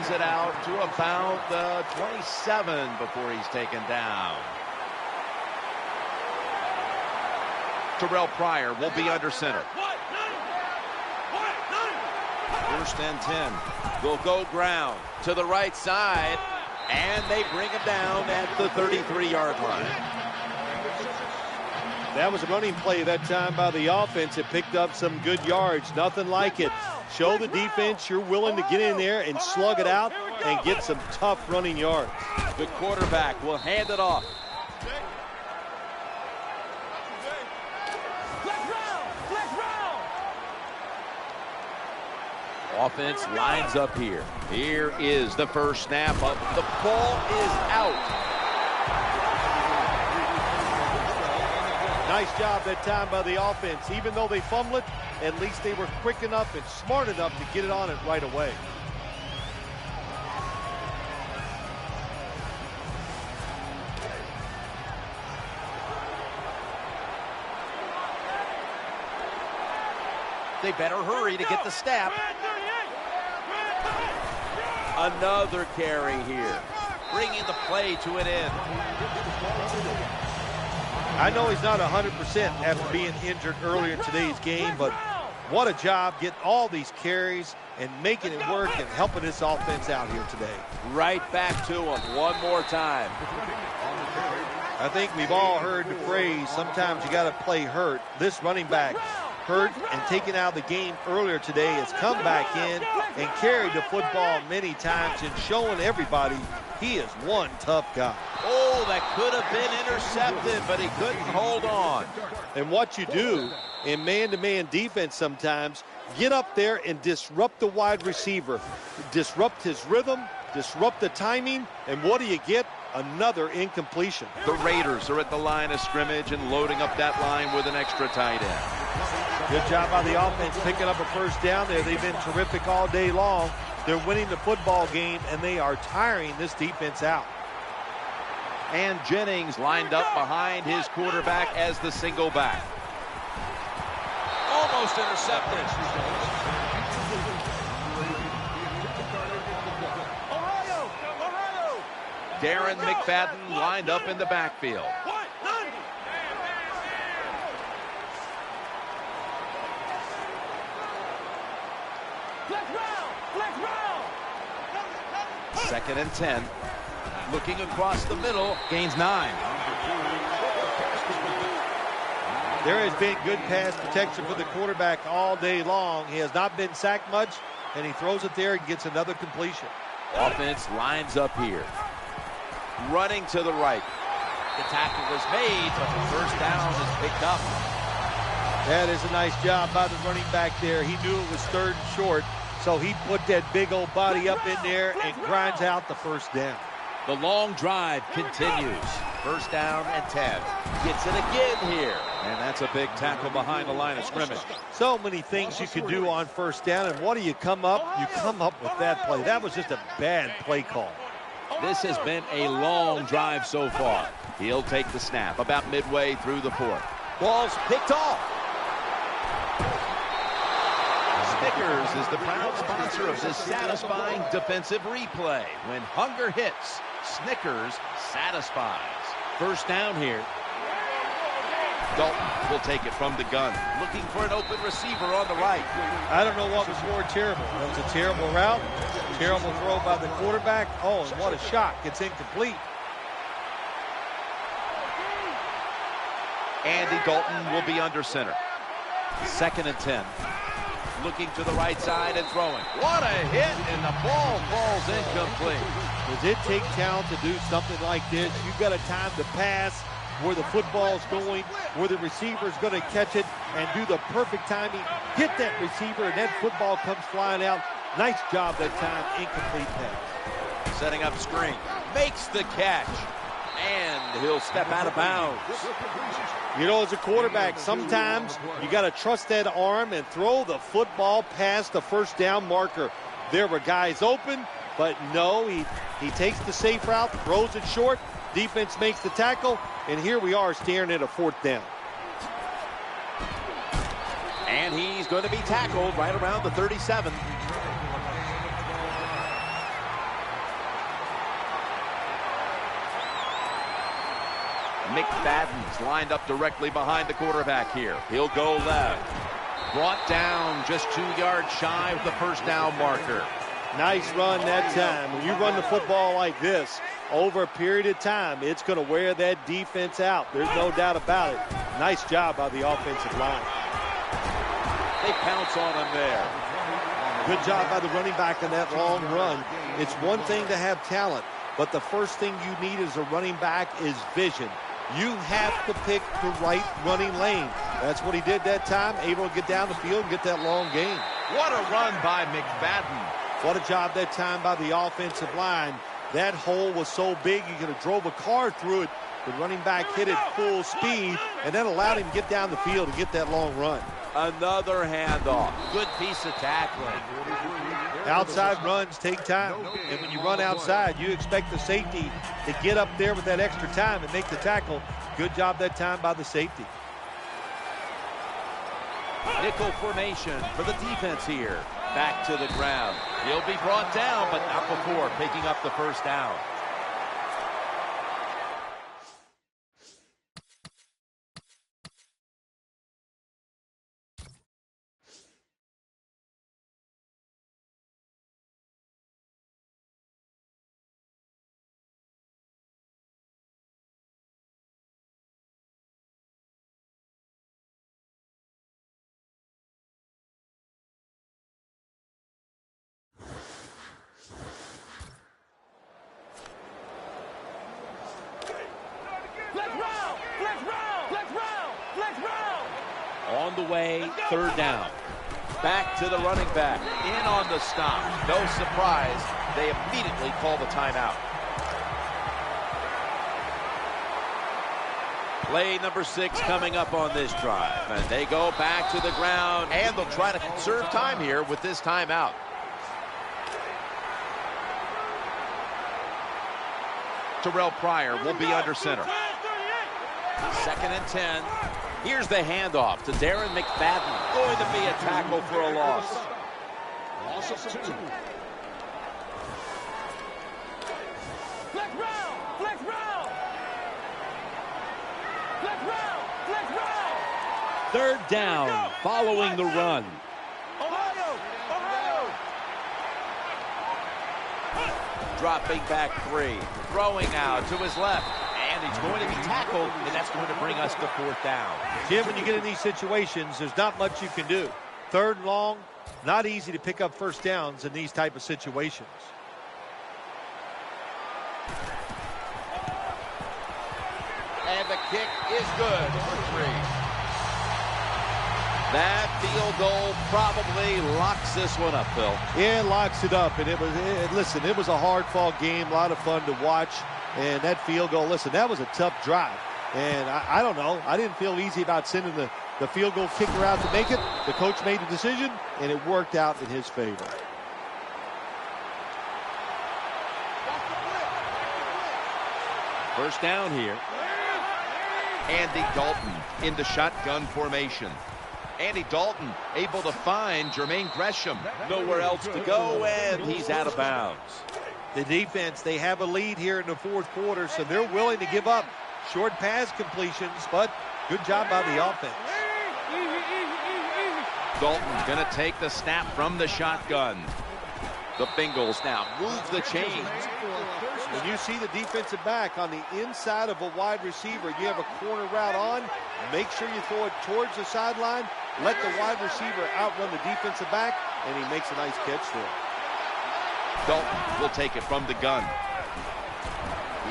It out to about the 27 before he's taken down. Terrell Pryor will be under center. First and 10. Will go ground to the right side, and they bring him down at the 33-yard line. That was a running play that time by the offense. It picked up some good yards. Nothing like it. Show the defense you're willing to get in there and slug it out and get some tough running yards. The quarterback will hand it off. Offense lines up here. Here is the first snap up. The ball is out. Nice job that time by the offense. Even though they fumbled it, at least they were quick enough and smart enough to get it on it right away. They better hurry to get the snap. Another carry here, bringing the play to an end. I know he's not 100% after being injured earlier in today's game, but what a job getting all these carries and making it work and helping this offense out here today. Right back to him one more time. I think we've all heard the phrase, sometimes you got to play hurt. This running back, hurt and taken out of the game earlier today, has come back in and carried the football many times and showing everybody he is one tough guy. Oh, that could have been intercepted, but he couldn't hold on. And what you do in man-to-man defense sometimes, get up there and disrupt the wide receiver, disrupt his rhythm, disrupt the timing, and what do you get? Another incompletion. The Raiders are at the line of scrimmage and loading up that line with an extra tight end. Good job by the offense picking up a first down there. They've been terrific all day long. They're winning the football game, and they are tiring this defense out. And Jennings lined up behind his quarterback as the single back. Almost intercepted. Darren McFadden lined up in the backfield. Second and 10. Looking across the middle, gains 9. There has been good pass protection for the quarterback all day long. He has not been sacked much, and he throws it there and gets another completion. Offense lines up here. Running to the right. The tackle was made, but the first down is picked up. That is a nice job by the running back there. He knew it was third and short, so he put that big old body up in there and grinds out the first down. The long drive continues. First down and 10. Gets it again here. And that's a big tackle behind the line of scrimmage. So many things you could do on first down, and what do you come up? You come up with that play. That was just a bad play call. This has been a long drive so far. He'll take the snap about midway through the fourth. Ball's picked off. Snickers is the proud sponsor of this satisfying defensive replay. When hunger hits, Snickers satisfies. First down here. Dalton will take it from the gun, looking for an open receiver on the right. I don't know what was more terrible. It was a terrible route, terrible throw by the quarterback. Oh, and what a shot. It's incomplete. Andy Dalton will be under center. 2nd and 10. Looking to the right side and throwing. What a hit, and the ball falls incomplete. Does it take talent to do something like this? You've got a time to pass where the football's going, where the receiver's going to catch it, and do the perfect timing. Hit that receiver, and that football comes flying out. Nice job that time, incomplete pass. Setting up screen. Makes the catch. And he'll step out of bounds. You know, as a quarterback, sometimes you got to trust that arm and throw the football past the first down marker. There were guys open, but no, he takes the safe route, throws it short. Defense makes the tackle, and here we are staring at a 4th down. And he's going to be tackled right around the 37. McFadden's lined up directly behind the quarterback here. He'll go left. Brought down just 2 yards shy of the first down marker. Nice run that time. When you run the football like this over a period of time, it's going to wear that defense out. There's no doubt about it. Nice job by the offensive line. They pounce on him there. Good job by the running back on that long run. It's one thing to have talent, but the first thing you need as a running back is vision. You have to pick the right running lane. That's what he did that time, able to get down the field and get that long gain. What a run by McFadden. What a job that time by the offensive line. That hole was so big you could have drove a car through it. The running back hit it full speed, and that allowed him to get down the field and get that long run. Another handoff. Good piece of tackling. Outside runs take time, and when you run outside, you expect the safety to get up there with that extra time and make the tackle. Good job that time by the safety. Nickel formation for the defense here. Back to the ground. He'll be brought down, but not before picking up the first down. On the way, 3rd down. Back to the running back. In on the stop. No surprise, they immediately call the timeout. Play number 6 coming up on this drive. And they go back to the ground, and they'll try to conserve time here with this timeout. Terrell Pryor will be under center. 2nd and 10. Here's the handoff to Darren McFadden. Going to be a tackle for a loss. Loss of 2. Flex round! Flex round! Flex round! Flex round! 3rd down following the run. Ohio! Ohio! Dropping back 3. Throwing out to his left. And he's going to be tackled, and that's going to bring us to 4th down. Jim, when you get in these situations, there's not much you can do. 3rd and long, not easy to pick up first downs in these type of situations. And the kick is good for 3. That field goal probably locks this one up, Phil. Yeah, it locks it up. And listen, it was a hard-fought game, a lot of fun to watch. And that field goal, listen, that was a tough drive. And I don't know, I didn't feel easy about sending the field goal kicker out to make it. The coach made a decision, and it worked out in his favor. First down here. Andy Dalton into shotgun formation. Andy Dalton able to find Jermaine Gresham. Nowhere else to go, and he's out of bounds. The defense, they have a lead here in the 4th quarter, so they're willing to give up short pass completions, but good job by the offense. Dalton's going to take the snap from the shotgun. The Bengals now move the chains. When you see the defensive back on the inside of a wide receiver, you have a corner route on, make sure you throw it towards the sideline, let the wide receiver outrun the defensive back, and he makes a nice catch there. Dalton will take it from the gun.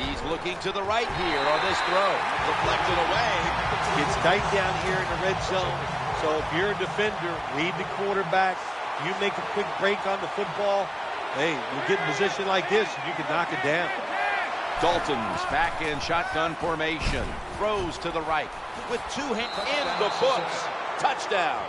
He's looking to the right here on this throw. Deflected away. It's tight down here in the red zone. So if you're a defender, read the quarterback. You make a quick break on the football. Hey, you get in a position like this, you can knock it down. Dalton's back in shotgun formation. Throws to the right with two hands in the books. Touchdown.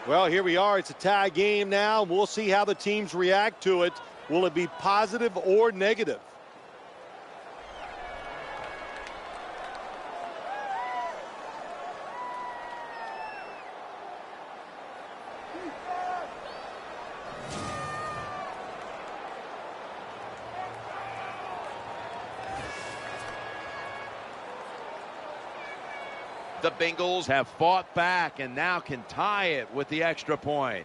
Well, here we are. It's a tie game now. We'll see how the teams react to it. Will it be positive or negative? The Bengals have fought back and now can tie it with the extra point.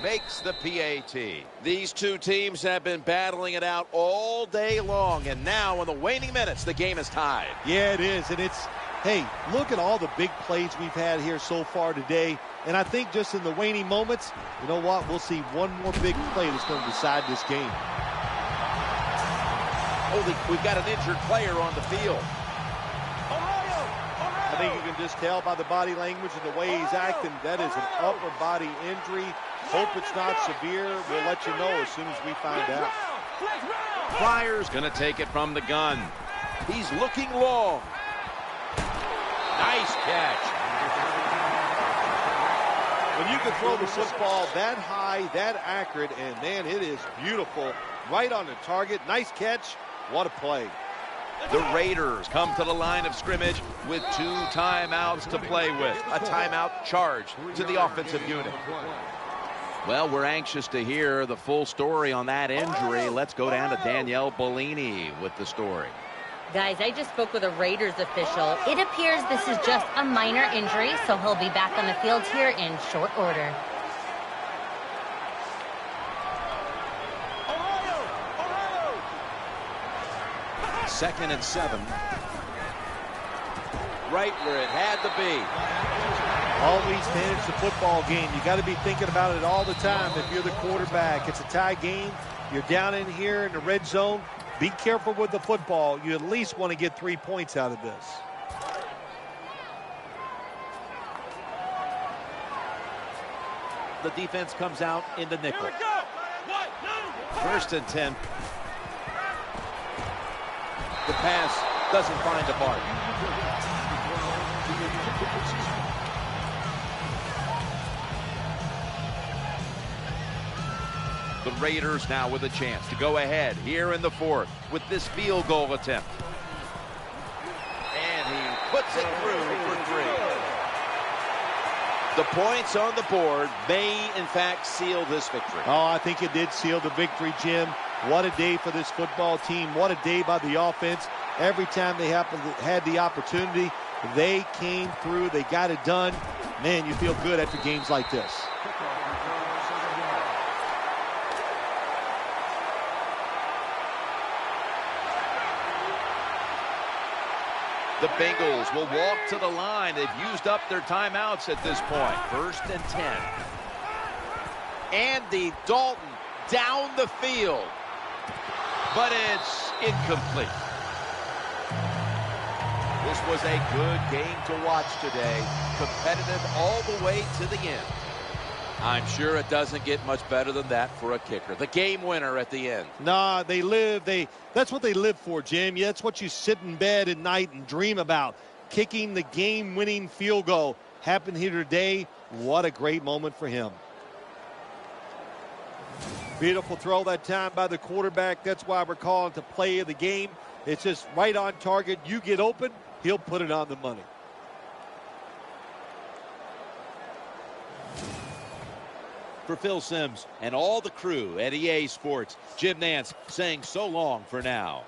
Makes the PAT. These two teams have been battling it out all day long, and now in the waning minutes, the game is tied. Yeah, it is, and it's, hey, look at all the big plays we've had here so far today, and I think just in the waning moments, you know what, we'll see one more big play that's going to decide this game. Oh, we've got an injured player on the field. I think you can just tell by the body language and the way he's acting, that is an upper body injury. Hope it's not severe. We'll let you know as soon as we find out. Flyers going to take it from the gun. He's looking long. Nice catch. When you can throw the football that high, that accurate, and man, it is beautiful. Right on the target. Nice catch. What a play. The Raiders come to the line of scrimmage with 2 timeouts to play with. A timeout charged to the offensive unit. Well, we're anxious to hear the full story on that injury. Let's go down to Danielle Bellini with the story. Guys, I just spoke with a Raiders official. It appears this is just a minor injury, so he'll be back on the field here in short order. Second and 7. Right where it had to be. Always manage the football game. You got to be thinking about it all the time if you're the quarterback. It's a tie game. You're down in here in the red zone. Be careful with the football. You at least want to get 3 points out of this. The defense comes out in the nickel. First and 10. The pass doesn't find a mark. The Raiders now with a chance to go ahead here in the 4th with this field goal attempt. And he puts it through for 3. The points on the board may, in fact, seal this victory. Oh, I think it did seal the victory, Jim. What a day for this football team. What a day by the offense. Every time they had the opportunity, they came through. They got it done. Man, you feel good after games like this. The Bengals will walk to the line. They've used up their timeouts at this point. First and 10. Andy Dalton down the field. But it's incomplete. This was a good game to watch today. Competitive all the way to the end. I'm sure it doesn't get much better than that for a kicker. The game winner at the end. Nah, that's what they live for, Jim. Yeah, that's what you sit in bed at night and dream about. Kicking the game-winning field goal. Happened here today. What a great moment for him. Beautiful throw that time by the quarterback. That's why we're calling it the play of the game. It's just right on target. You get open, he'll put it on the money. For Phil Simms and all the crew at EA Sports, Jim Nantz saying so long for now.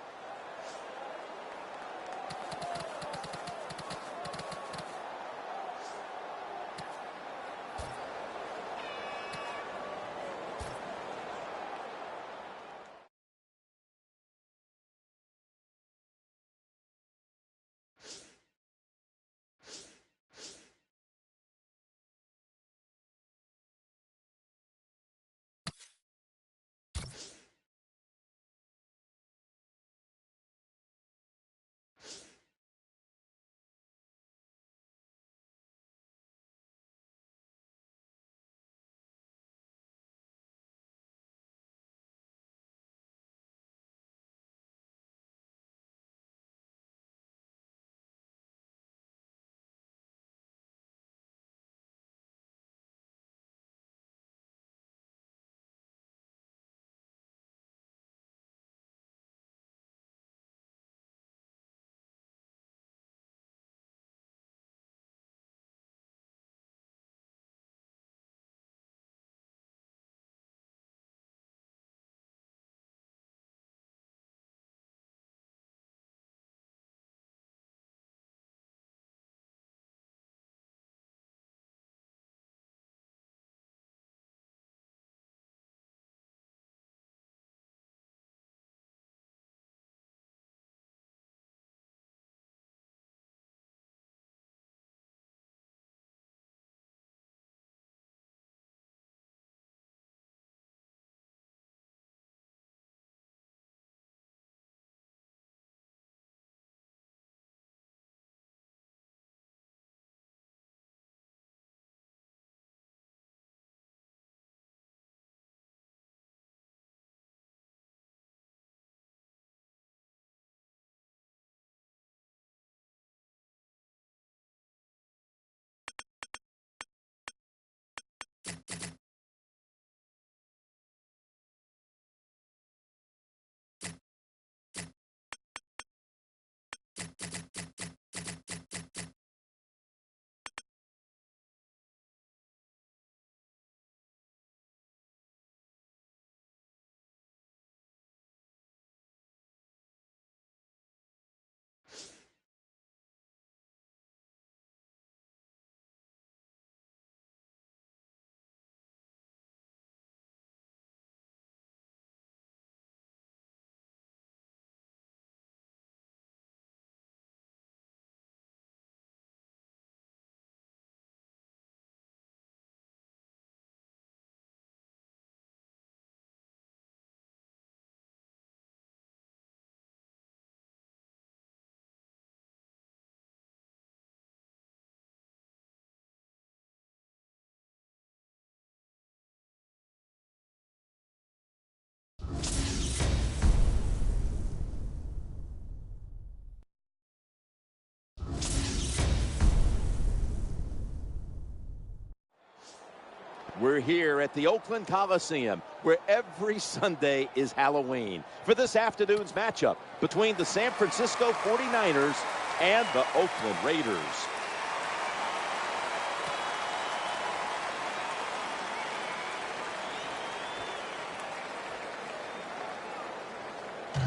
We're here at the Oakland Coliseum, where every Sunday is Halloween, for this afternoon's matchup between the San Francisco 49ers and the Oakland Raiders.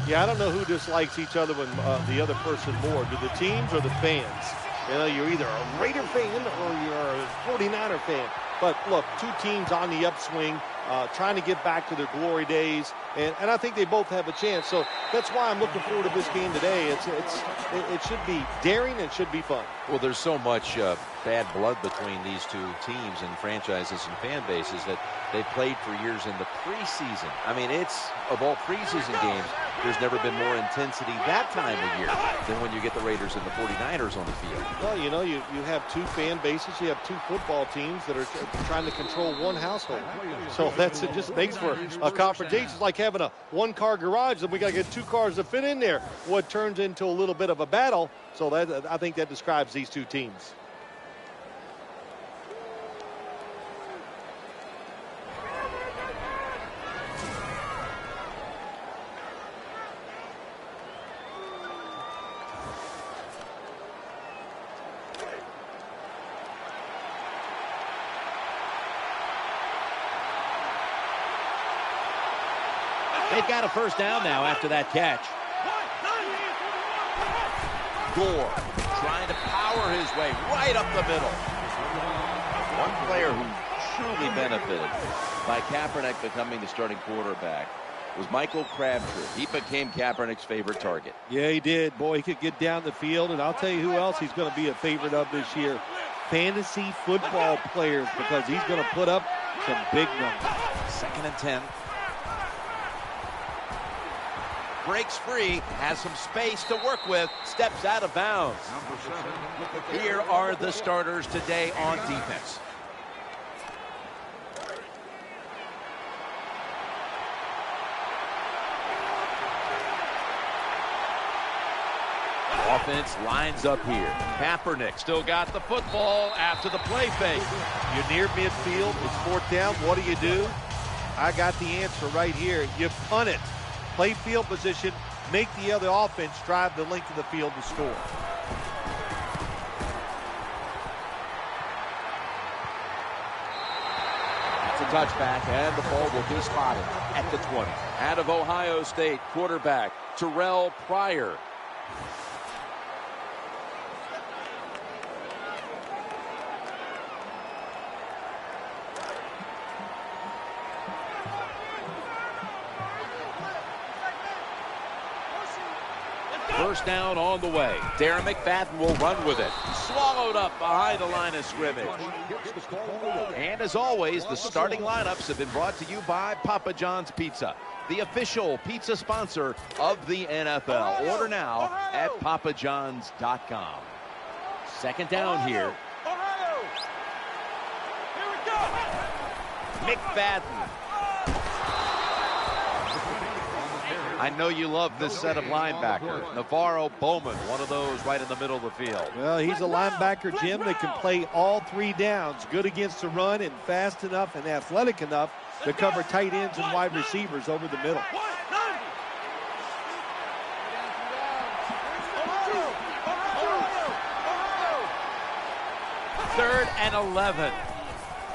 Yeah, I don't know who dislikes each other when the other person more. Do the teams or the fans? You know, you're either a Raider fan or you're a 49er fan. But look, two teams on the upswing, trying to get back to their glory days, and I think they both have a chance. So that's why I'm looking forward to this game today. It should be daring and it should be fun. Well, there's so much bad blood between these two teams and franchises and fan bases that they played for years in the preseason. I mean, it's, of all preseason games, there's never been more intensity that time of year than when you get the Raiders and the 49ers on the field. Well, you know, you have two fan bases. You have two football teams that are trying to control one household. So it just makes for a confrontation. It's like having a one-car garage, and we got to get two cars to fit in there. What turns into a little bit of a battle. So I think that describes these two teams. They've got a first down now after that catch. Gore trying to power his way right up the middle. One player who truly benefited by Kaepernick becoming the starting quarterback was Michael Crabtree. He became Kaepernick's favorite target. Yeah, he did. Boy, he could get down the field, and I'll tell you who else he's going to be a favorite of this year. Fantasy football players, because he's going to put up some big numbers. 2nd and 10. Breaks free, has some space to work with, steps out of bounds. Here are the starters today on defense. Offense lines up here. Kaepernick still got the football after the play fake. You're near midfield. It's 4th down. What do? I got the answer right here. You punt it. Play field position. Make the other offense drive the length of the field to score. It's a touchback, and the ball will be spotted at the 20. Out of Ohio State, quarterback Terrell Pryor. First down on the way. Darren McFadden will run with it. Swallowed up behind the line of scrimmage. And as always, the starting lineups have been brought to you by Papa John's Pizza, the official pizza sponsor of the NFL. Order now at papajohns.com. 2nd down here. McFadden. I know you love this set of linebackers. Navarro Bowman, one of those right in the middle of the field. Well, he's a linebacker, Jim, that can play all 3 downs. Good against the run and fast enough and athletic enough to cover tight ends and wide receivers over the middle. 3rd and 11.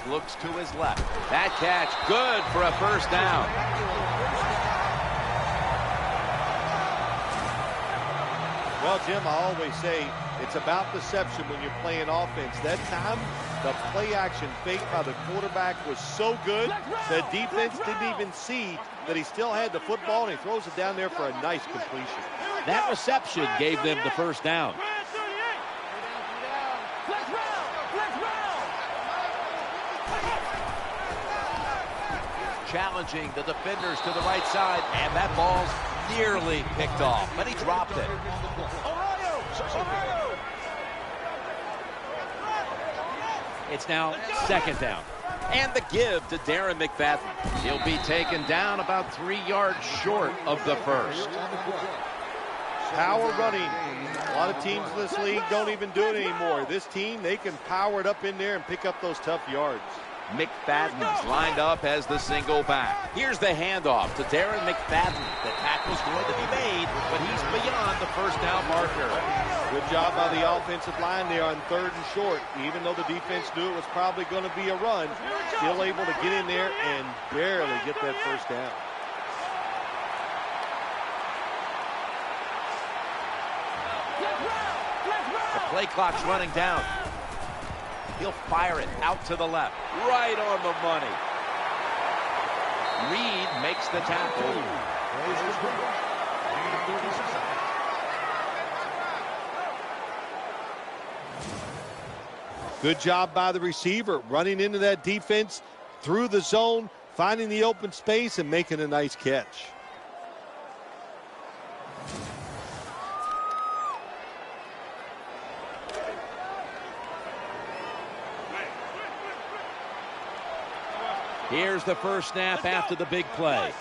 Looks to his left. That catch good for a first down. Well, Jim, I always say it's about perception when you're playing offense. That time, the play action fake by the quarterback was so good, the defense didn't even see that he still had the football, and he throws it down there for a nice completion. That reception gave them the first down. Challenging the defenders to the right side, and that ball's nearly picked off, but he dropped it. It's now 2nd down. And the give to Darren McFadden. He'll be taken down about 3 yards short of the first. Power running. A lot of teams in this league don't even do it anymore. This team, they can power it up in there and pick up those tough yards. McFadden's lined up as the single back. Here's the handoff to Darren McFadden. The tackle's going to be made, but he's beyond the first down marker. Good job by the offensive line there on 3rd and short. Even though the defense knew it was probably going to be a run, still able to get in there and barely get that first down. The play clock's running down. He'll fire it out to the left. Right on the money. Reed makes the tackle. Good job by the receiver, running into that defense through the zone, finding the open space and making a nice catch. Here's the first snap after the big play.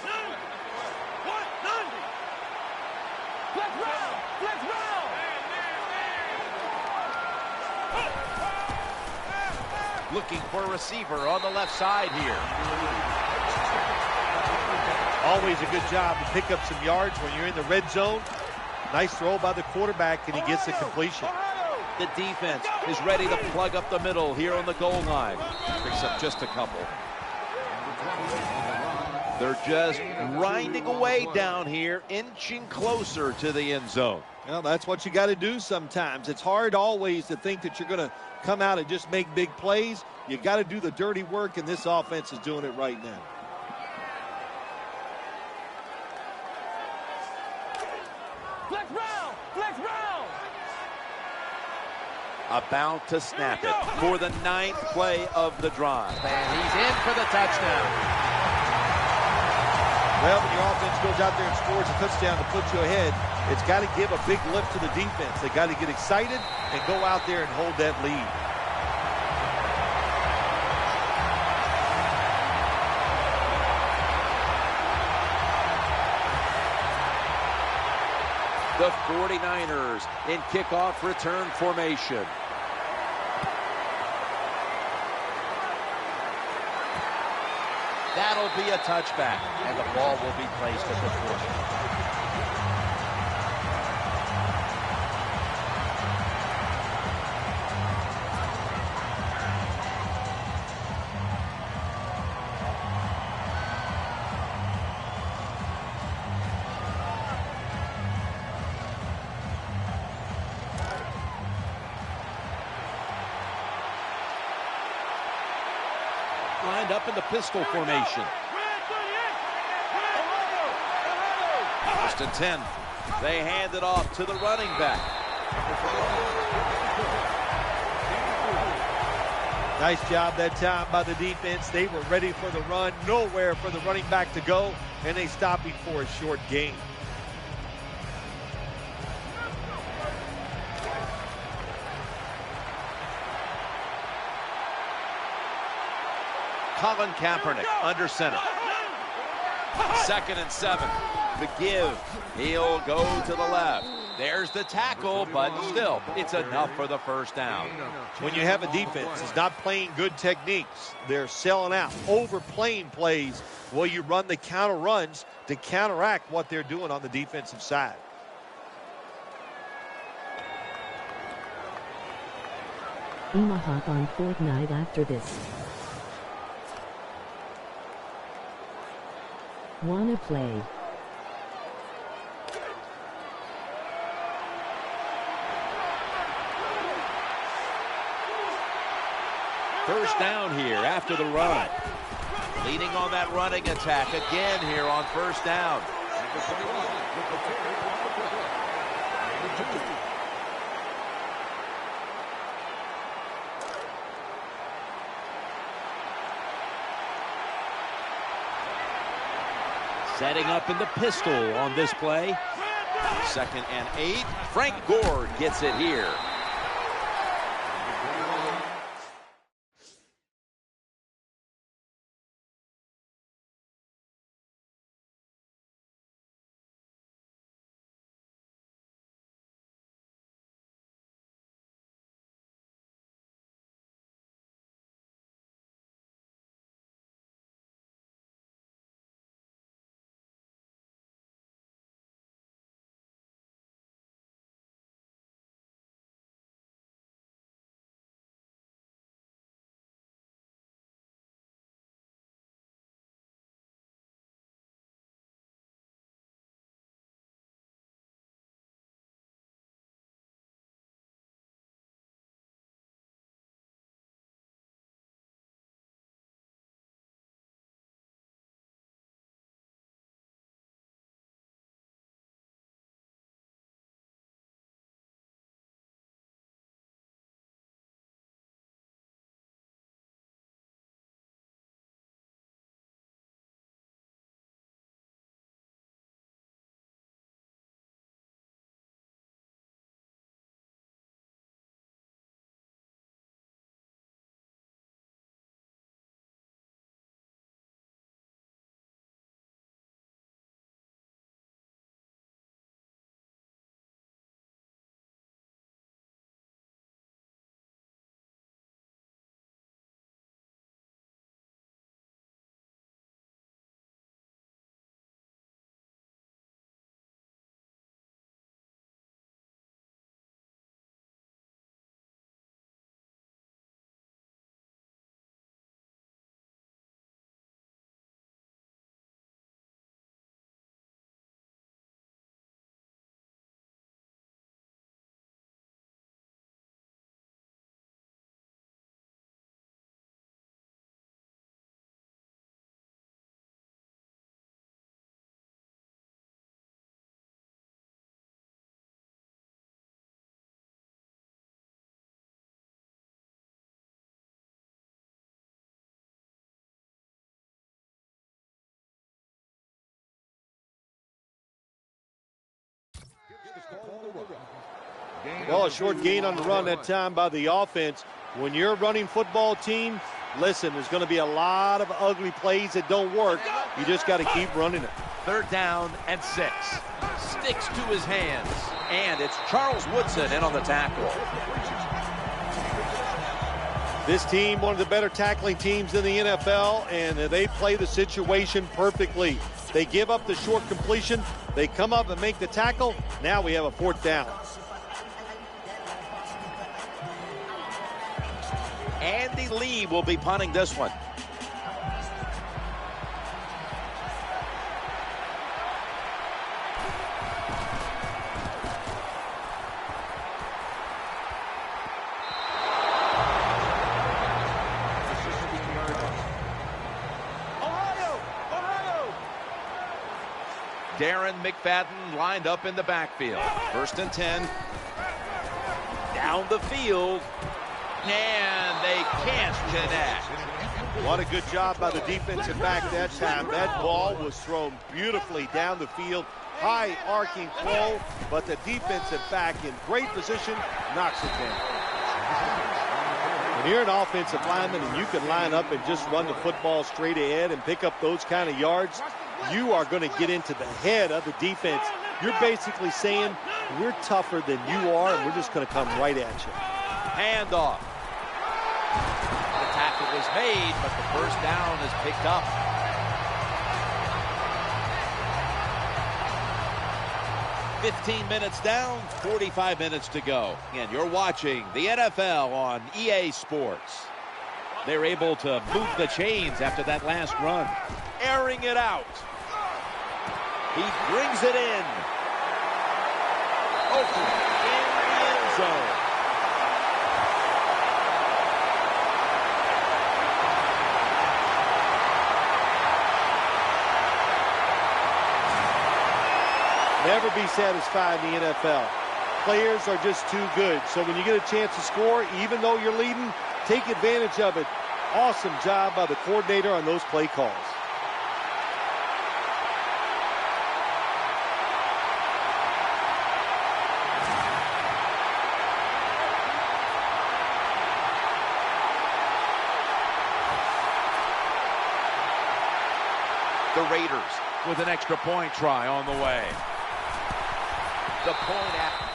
Looking for a receiver on the left side here. Always a good job to pick up some yards when you're in the red zone. Nice throw by the quarterback, and he gets the completion. The defense is ready to plug up the middle here on the goal line. Picks up just a couple. They're just grinding away down here, inching closer to the end zone. Well, that's what you got to do sometimes. It's hard always to think that you're going to come out and just make big plays. You got to do the dirty work, and this offense is doing it right now. Flex round! Flex round! About to snap it for the 9th play of the drive. And he's in for the touchdown. Well, when your offense goes out there and scores a touchdown to put you ahead, it's got to give a big lift to the defense. They got to get excited and go out there and hold that lead. The 49ers in kickoff return formation. That'll be a touchback, and the ball will be placed at the 40. Lined up in the pistol formation. First and 10. They hand it off to the running back. Nice job that time by the defense. They were ready for the run. Nowhere for the running back to go, and they stopped him for a short gain. Colin Kaepernick under center. 2nd and 7. The give. He'll go to the left. There's the tackle, but still, it's enough for the first down. When you have a defense that's not playing good techniques, they're selling out, overplaying plays. Well, you run the counter runs to counteract what they're doing on the defensive side. Hop on Fortnite after this. Wanna play? First down here after the run. Leading on that running attack again here on first down. Setting up in the pistol on this play. 2nd and 8. Frank Gore gets it here. Well, a short gain on the run that time by the offense. When you're a running football team, listen, there's going to be a lot of ugly plays that don't work. You just got to keep running it. 3rd down and 6. Sticks to his hands. And it's Charles Woodson in on the tackle. This team, one of the better tackling teams in the NFL, and they play the situation perfectly. They give up the short completion. They come up and make the tackle. Now we have a 4th down. Andy Lee will be punting this one. Darren McFadden lined up in the backfield. 1st and 10. Down the field. And they can't connect. What a good job by the defensive back that time. That ball was thrown beautifully down the field. High arcing throw, but the defensive back in great position knocks it down. When you're an offensive lineman and you can line up and just run the football straight ahead and pick up those kind of yards, you are going to get into the head of the defense. You're basically saying, we're tougher than you are, and we're just going to come right at you. Handoff. The tackle was made, but the 1st down is picked up. "15 minutes down, 45 minutes to go." And you're watching the NFL on EA Sports. They're able to move the chains after that last run. Airing it out. He brings it in. Oakland in the end zone. Never be satisfied in the NFL. Players are just too good. So when you get a chance to score, even though you're leading, take advantage of it. Awesome job by the coordinator on those play calls. The Raiders with an extra point try on the way. The point at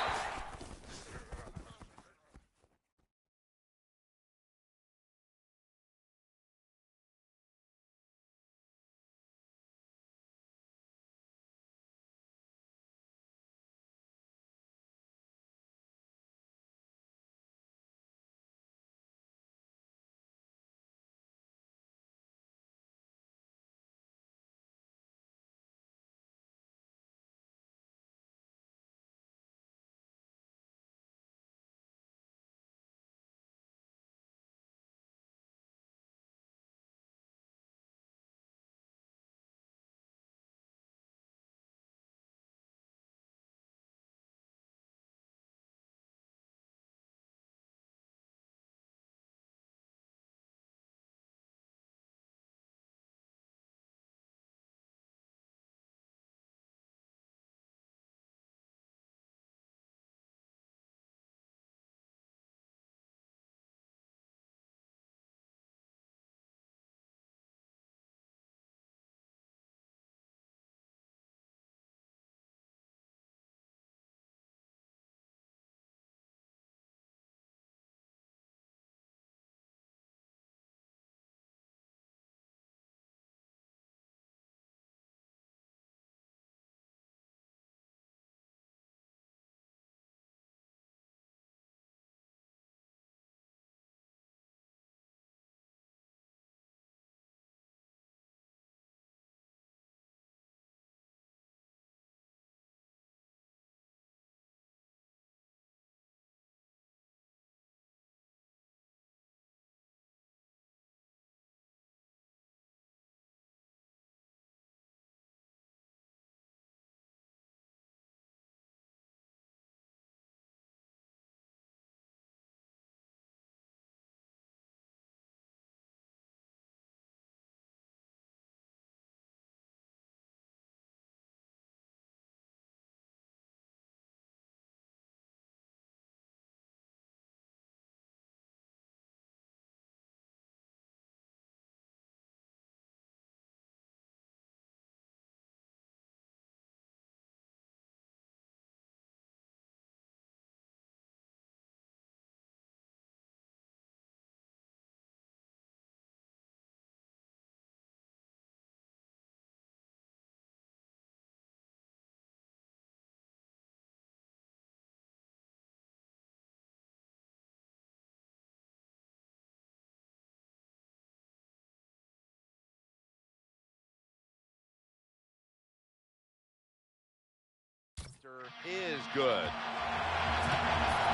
Is good.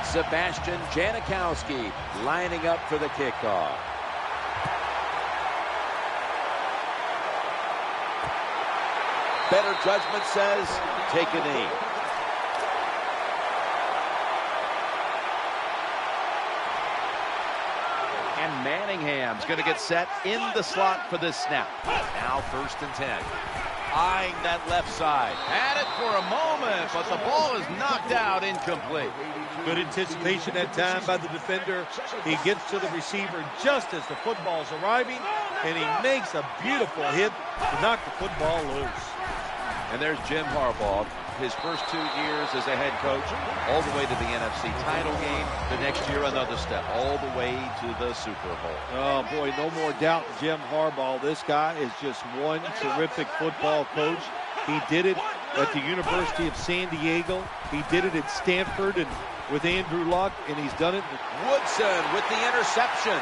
Sebastian Janikowski lining up for the kickoff. Better judgment says take a knee. And Manningham's going to get set in the slot for this snap. Now 1st and 10. Eyeing that left side. Had it for a moment, but the ball is knocked out, incomplete. Good anticipation that time by the defender. He gets to the receiver just as the football's arriving, and he makes a beautiful hit to knock the football loose. And there's Jim Harbaugh, his first 2 years as a head coach, all the way to the NFC title game. The next year, another step, all the way to the Super Bowl. Oh, boy, no more doubt Jim Harbaugh. This guy is just one terrific football coach. He did it at the University of San Diego. He did it at Stanford and with Andrew Luck, and he's done it. Woodson with the interception.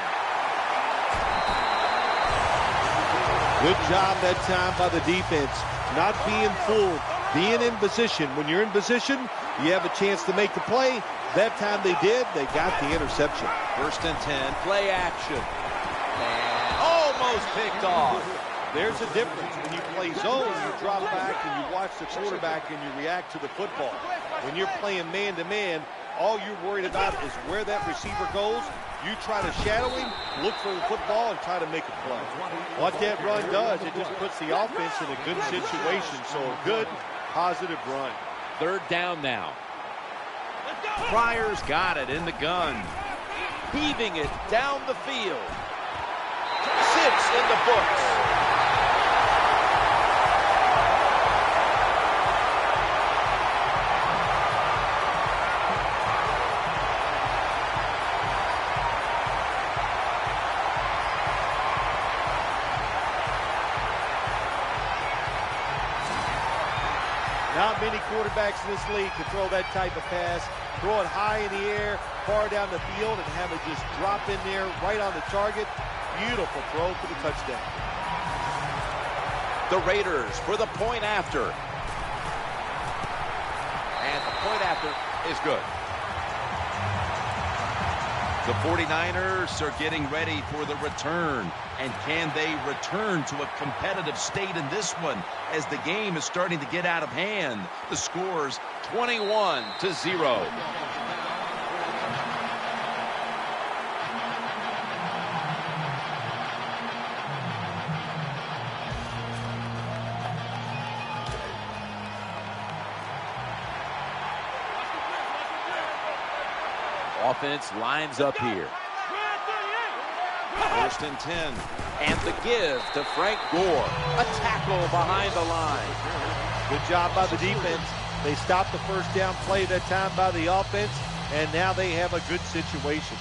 Good job that time by the defense. Not being fooled, being in position. When you're in position, you have a chance to make the play. That time they did. They got the interception. 1st and 10, play action. And almost picked off. There's a difference. When you play zone, you drop back and you watch the quarterback and you react to the football. When you're playing man-to-man, all you're worried about is where that receiver goes. You try to shadow him, look for the football, and try to make a play. What that run does, it just puts the offense in a good situation. So a good, positive run. 3rd down now. Pryor's got it in the gun. Heaving it down the field. 6 in the books. Not many quarterbacks in this league can throw that type of pass, throw it high in the air, far down the field, and have it just drop in there right on the target. Beautiful throw for the touchdown. The Raiders for the point after. And the point after is good. The 49ers are getting ready for the return. And can they return to a competitive state in this one as the game is starting to get out of hand? The score's 21-0. Offense lines up here. 1st and 10. And the give to Frank Gore. A tackle behind the line. Good job by the defense. They stopped the first down play that time by the offense, and now they have a good situation.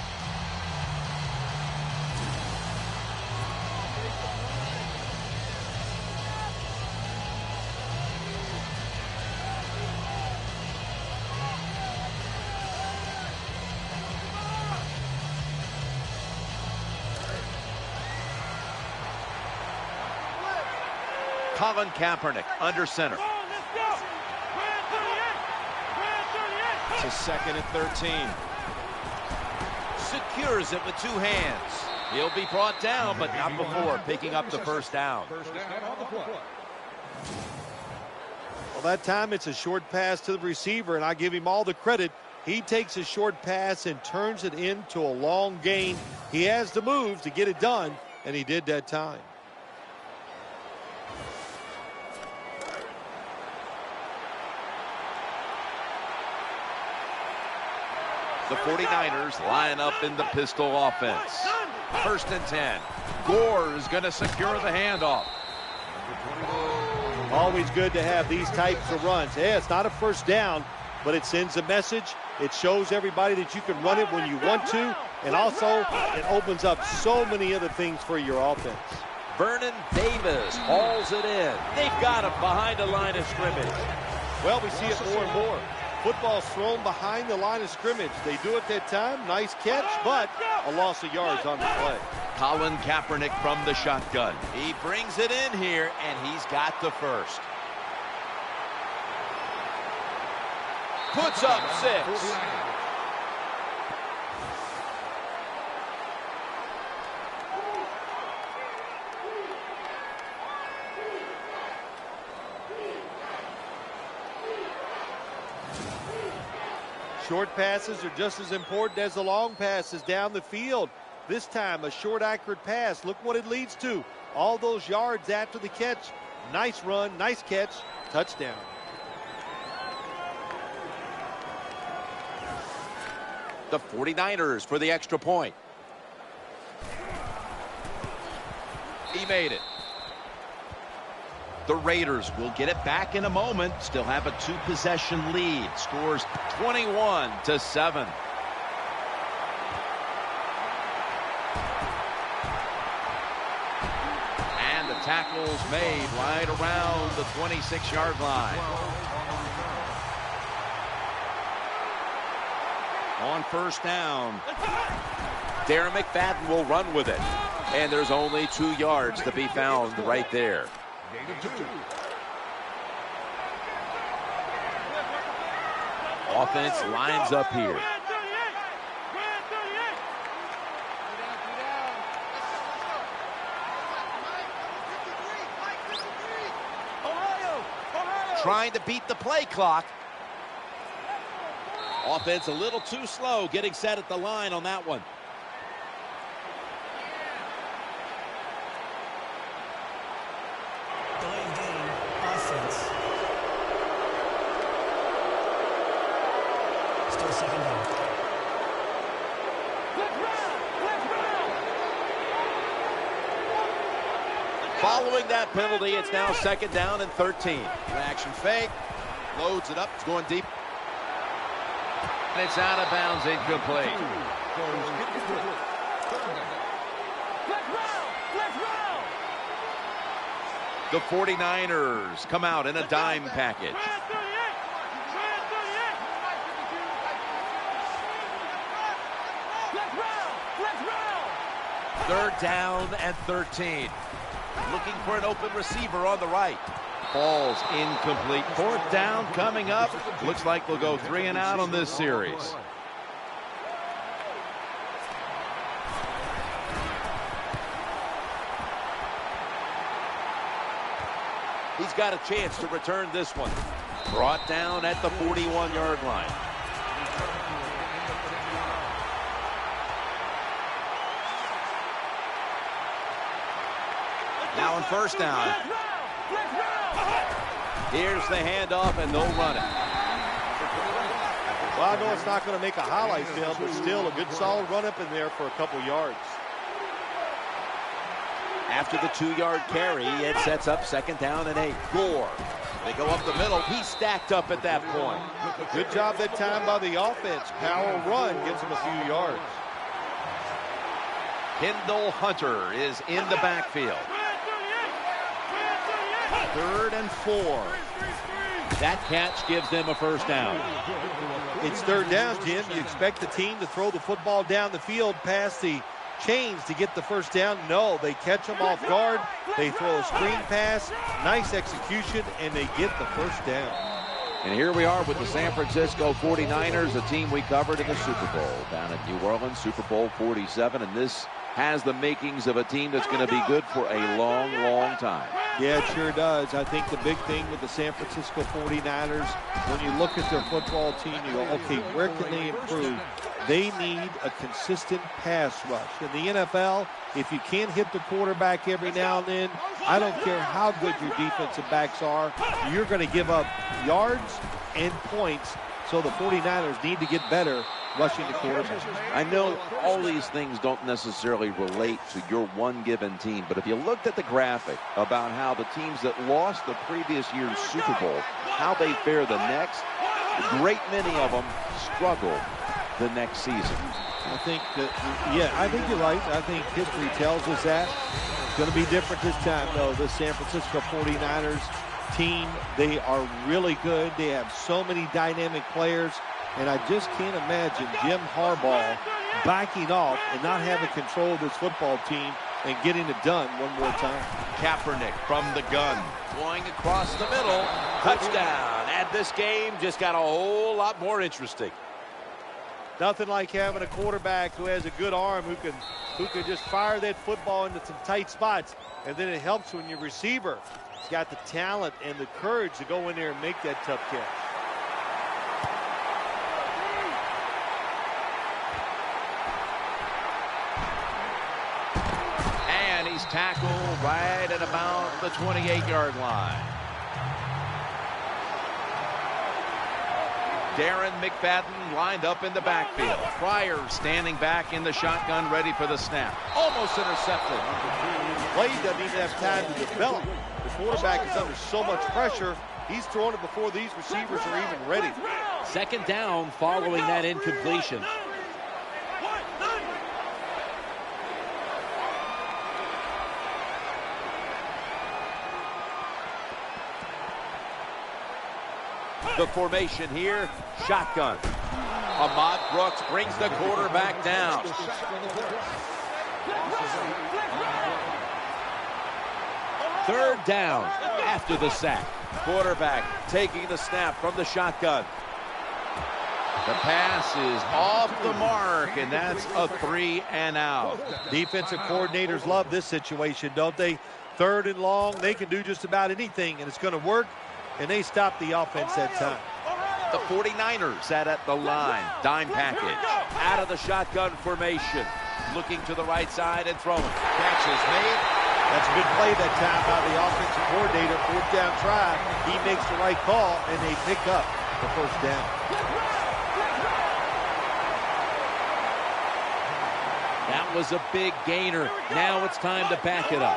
Colin Kaepernick under center. To 2nd and 13. Secures it with 2 hands. He'll be brought down, but not before picking up the 1st down. Well, that time it's a short pass to the receiver, and I give him all the credit. He takes a short pass and turns it into a long gain. He has the moves to get it done, and he did that time. The 49ers line up in the pistol offense. 1st and 10. Gore is going to secure the handoff. Always good to have these types of runs. Yeah, it's not a first down, but it sends a message. It shows everybody that you can run it when you want to, and also it opens up so many other things for your offense. Vernon Davis hauls it in. They've got him behind the line of scrimmage. Well, we see it more and more. Football's thrown behind the line of scrimmage. They do it that time. Nice catch, but a loss of yards on the play. Colin Kaepernick from the shotgun. He brings it in here, and he's got the 1st. puts up 6. Short passes are just as important as the long passes down the field. This time, a short, accurate pass. Look what it leads to. All those yards after the catch. Nice run, nice catch, touchdown. The 49ers for the extra point. He made it. The Raiders will get it back in a moment. Still have a 2-possession lead. Scores 21-7. And the tackle's made right around the 26-yard line. On first down, Darren McFadden will run with it. And there's only 2 yards to be found right there. Offense lines up here. Trying to beat the play clock. Offense a little too slow getting set at the line on that one. Delayed game, offense. Still second down. Following that penalty, it's now second down and 13. Action fake. Loads it up. It's going deep. And it's out of bounds, incomplete. The 49ers come out in a dime package. Third down and 13. Looking for an open receiver on the right. Ball's incomplete. Fourth down coming up. Looks like we'll go 3 and out on this series. He's got a chance to return this one. Brought down at the 41-yard line. Now on first down. Here's the handoff, and they'll run it. Well, I know it's not going to make a highlight film, but still a good solid run up in there for a couple yards. After the 2-yard carry, it sets up second down and 8. Gore. They go up the middle. He's stacked up at that point. Good job that time by the offense. Power run gives him a few yards. Kendall Hunter is in the backfield. 3rd and 4. That catch gives them a first down. It's third down, Jim. You expect the team to throw the football down the field past the chains to get the first down. No, they catch them off guard. They throw a screen pass. Nice execution, and they get the first down. And here we are with the San Francisco 49ers, a team we covered in the Super Bowl down in New Orleans, Super Bowl 47. And this has the makings of a team that's going to be good for a long, long time. Yeah, it sure does. I think the big thing with the San Francisco 49ers, when you look at their football team, you go, okay, where can they improve? They need a consistent pass rush. In the NFL, if you can't hit the quarterback every now and then, I don't care how good your defensive backs are, you're going to give up yards and points. So the 49ers need to get better rushing the quarterback. I know all these things don't necessarily relate to your one given team, but if you looked at the graphic about how the teams that lost the previous year's Super Bowl, how they fare the next, a great many of them struggle the next season. I think that, yeah, I think you're right. I think history tells us that. It's going to be different this time, though. The San Francisco 49ers team, they are really good. They have so many dynamic players. And I just can't imagine Jim Harbaugh backing off and not having control of this football team and getting it done one more time. Kaepernick from the gun. Going across the middle. Touchdown. And this game just got a whole lot more interesting. Nothing like having a quarterback who has a good arm, who can just fire that football into some tight spots. And then it helps when your receiver has got the talent and the courage to go in there and make that tough catch. And he's tackled right at about the 28-yard line. Darren McFadden lined up in the backfield. Pryor standing back in the shotgun, ready for the snap. Almost intercepted. Play doesn't even have time to develop. The quarterback is under so much pressure, he's throwing it before these receivers are even ready. Second down following that incompletion. The formation here, shotgun. Ahmad Brooks brings the quarterback down. Third down after the sack. Quarterback taking the snap from the shotgun. The pass is off the mark, and that's a 3 and out. Defensive coordinators love this situation, don't they? Third and long, they can do just about anything, and it's going to work. And they stopped the offense that time. The 49ers sat at the line. Dime package. Out of the shotgun formation. Looking to the right side and throwing. Catch is made. That's a good play that time by the offensive coordinator. Fourth down try. He makes the right call, and they pick up the first down. That was a big gainer. Now it's time to back it up.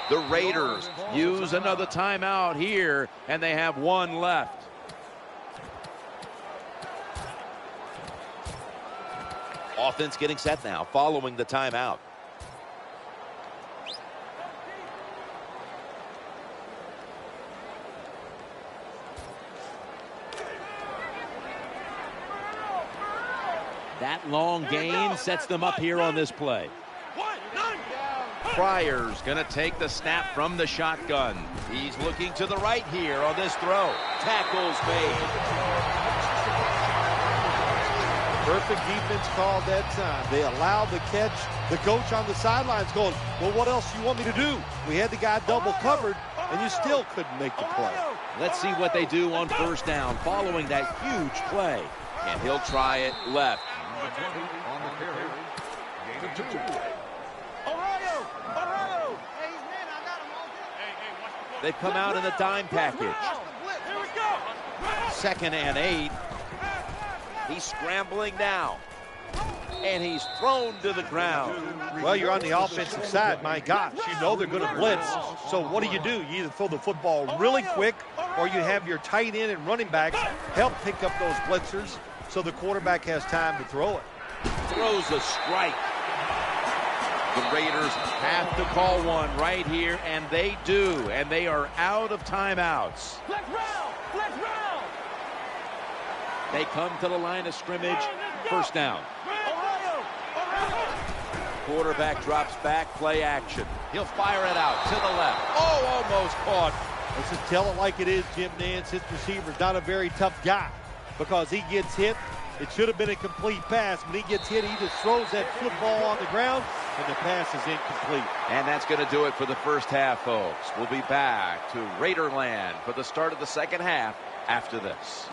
The Raiders use another timeout here, and they have one left. Offense getting set now, following the timeout. That long gain sets them up here on this play. Pryor's going to take the snap from the shotgun. He's looking to the right here on this throw. Tackles made. Perfect defense call that time. They allowed the catch. The coach on the sidelines going, well, what else do you want me to do? We had the guy double covered, and you still couldn't make the play. Let's see what they do on first down following that huge play. And he'll try it left. They've come out in the dime package. 2nd and 8. He's scrambling now. And he's thrown to the ground. Well, you're on the offensive side. My gosh, you know they're going to blitz. So what do? You either throw the football really quick, or you have your tight end and running backs help pick up those blitzers so the quarterback has time to throw it. Throws a strike. The Raiders have to call one right here, and they do. And they are out of timeouts. Flex round! Flex round! They come to the line of scrimmage. First down. Quarterback drops back, play action. He'll fire it out to the left. Oh, almost caught. Let's just tell it like it is, Jim Nance. His receiver's not a very tough guy because he gets hit. It should have been a complete pass. When he gets hit, he just throws that football on the ground, and the pass is incomplete. And that's going to do it for the first half, folks. We'll be back to Raiderland for the start of the second half after this.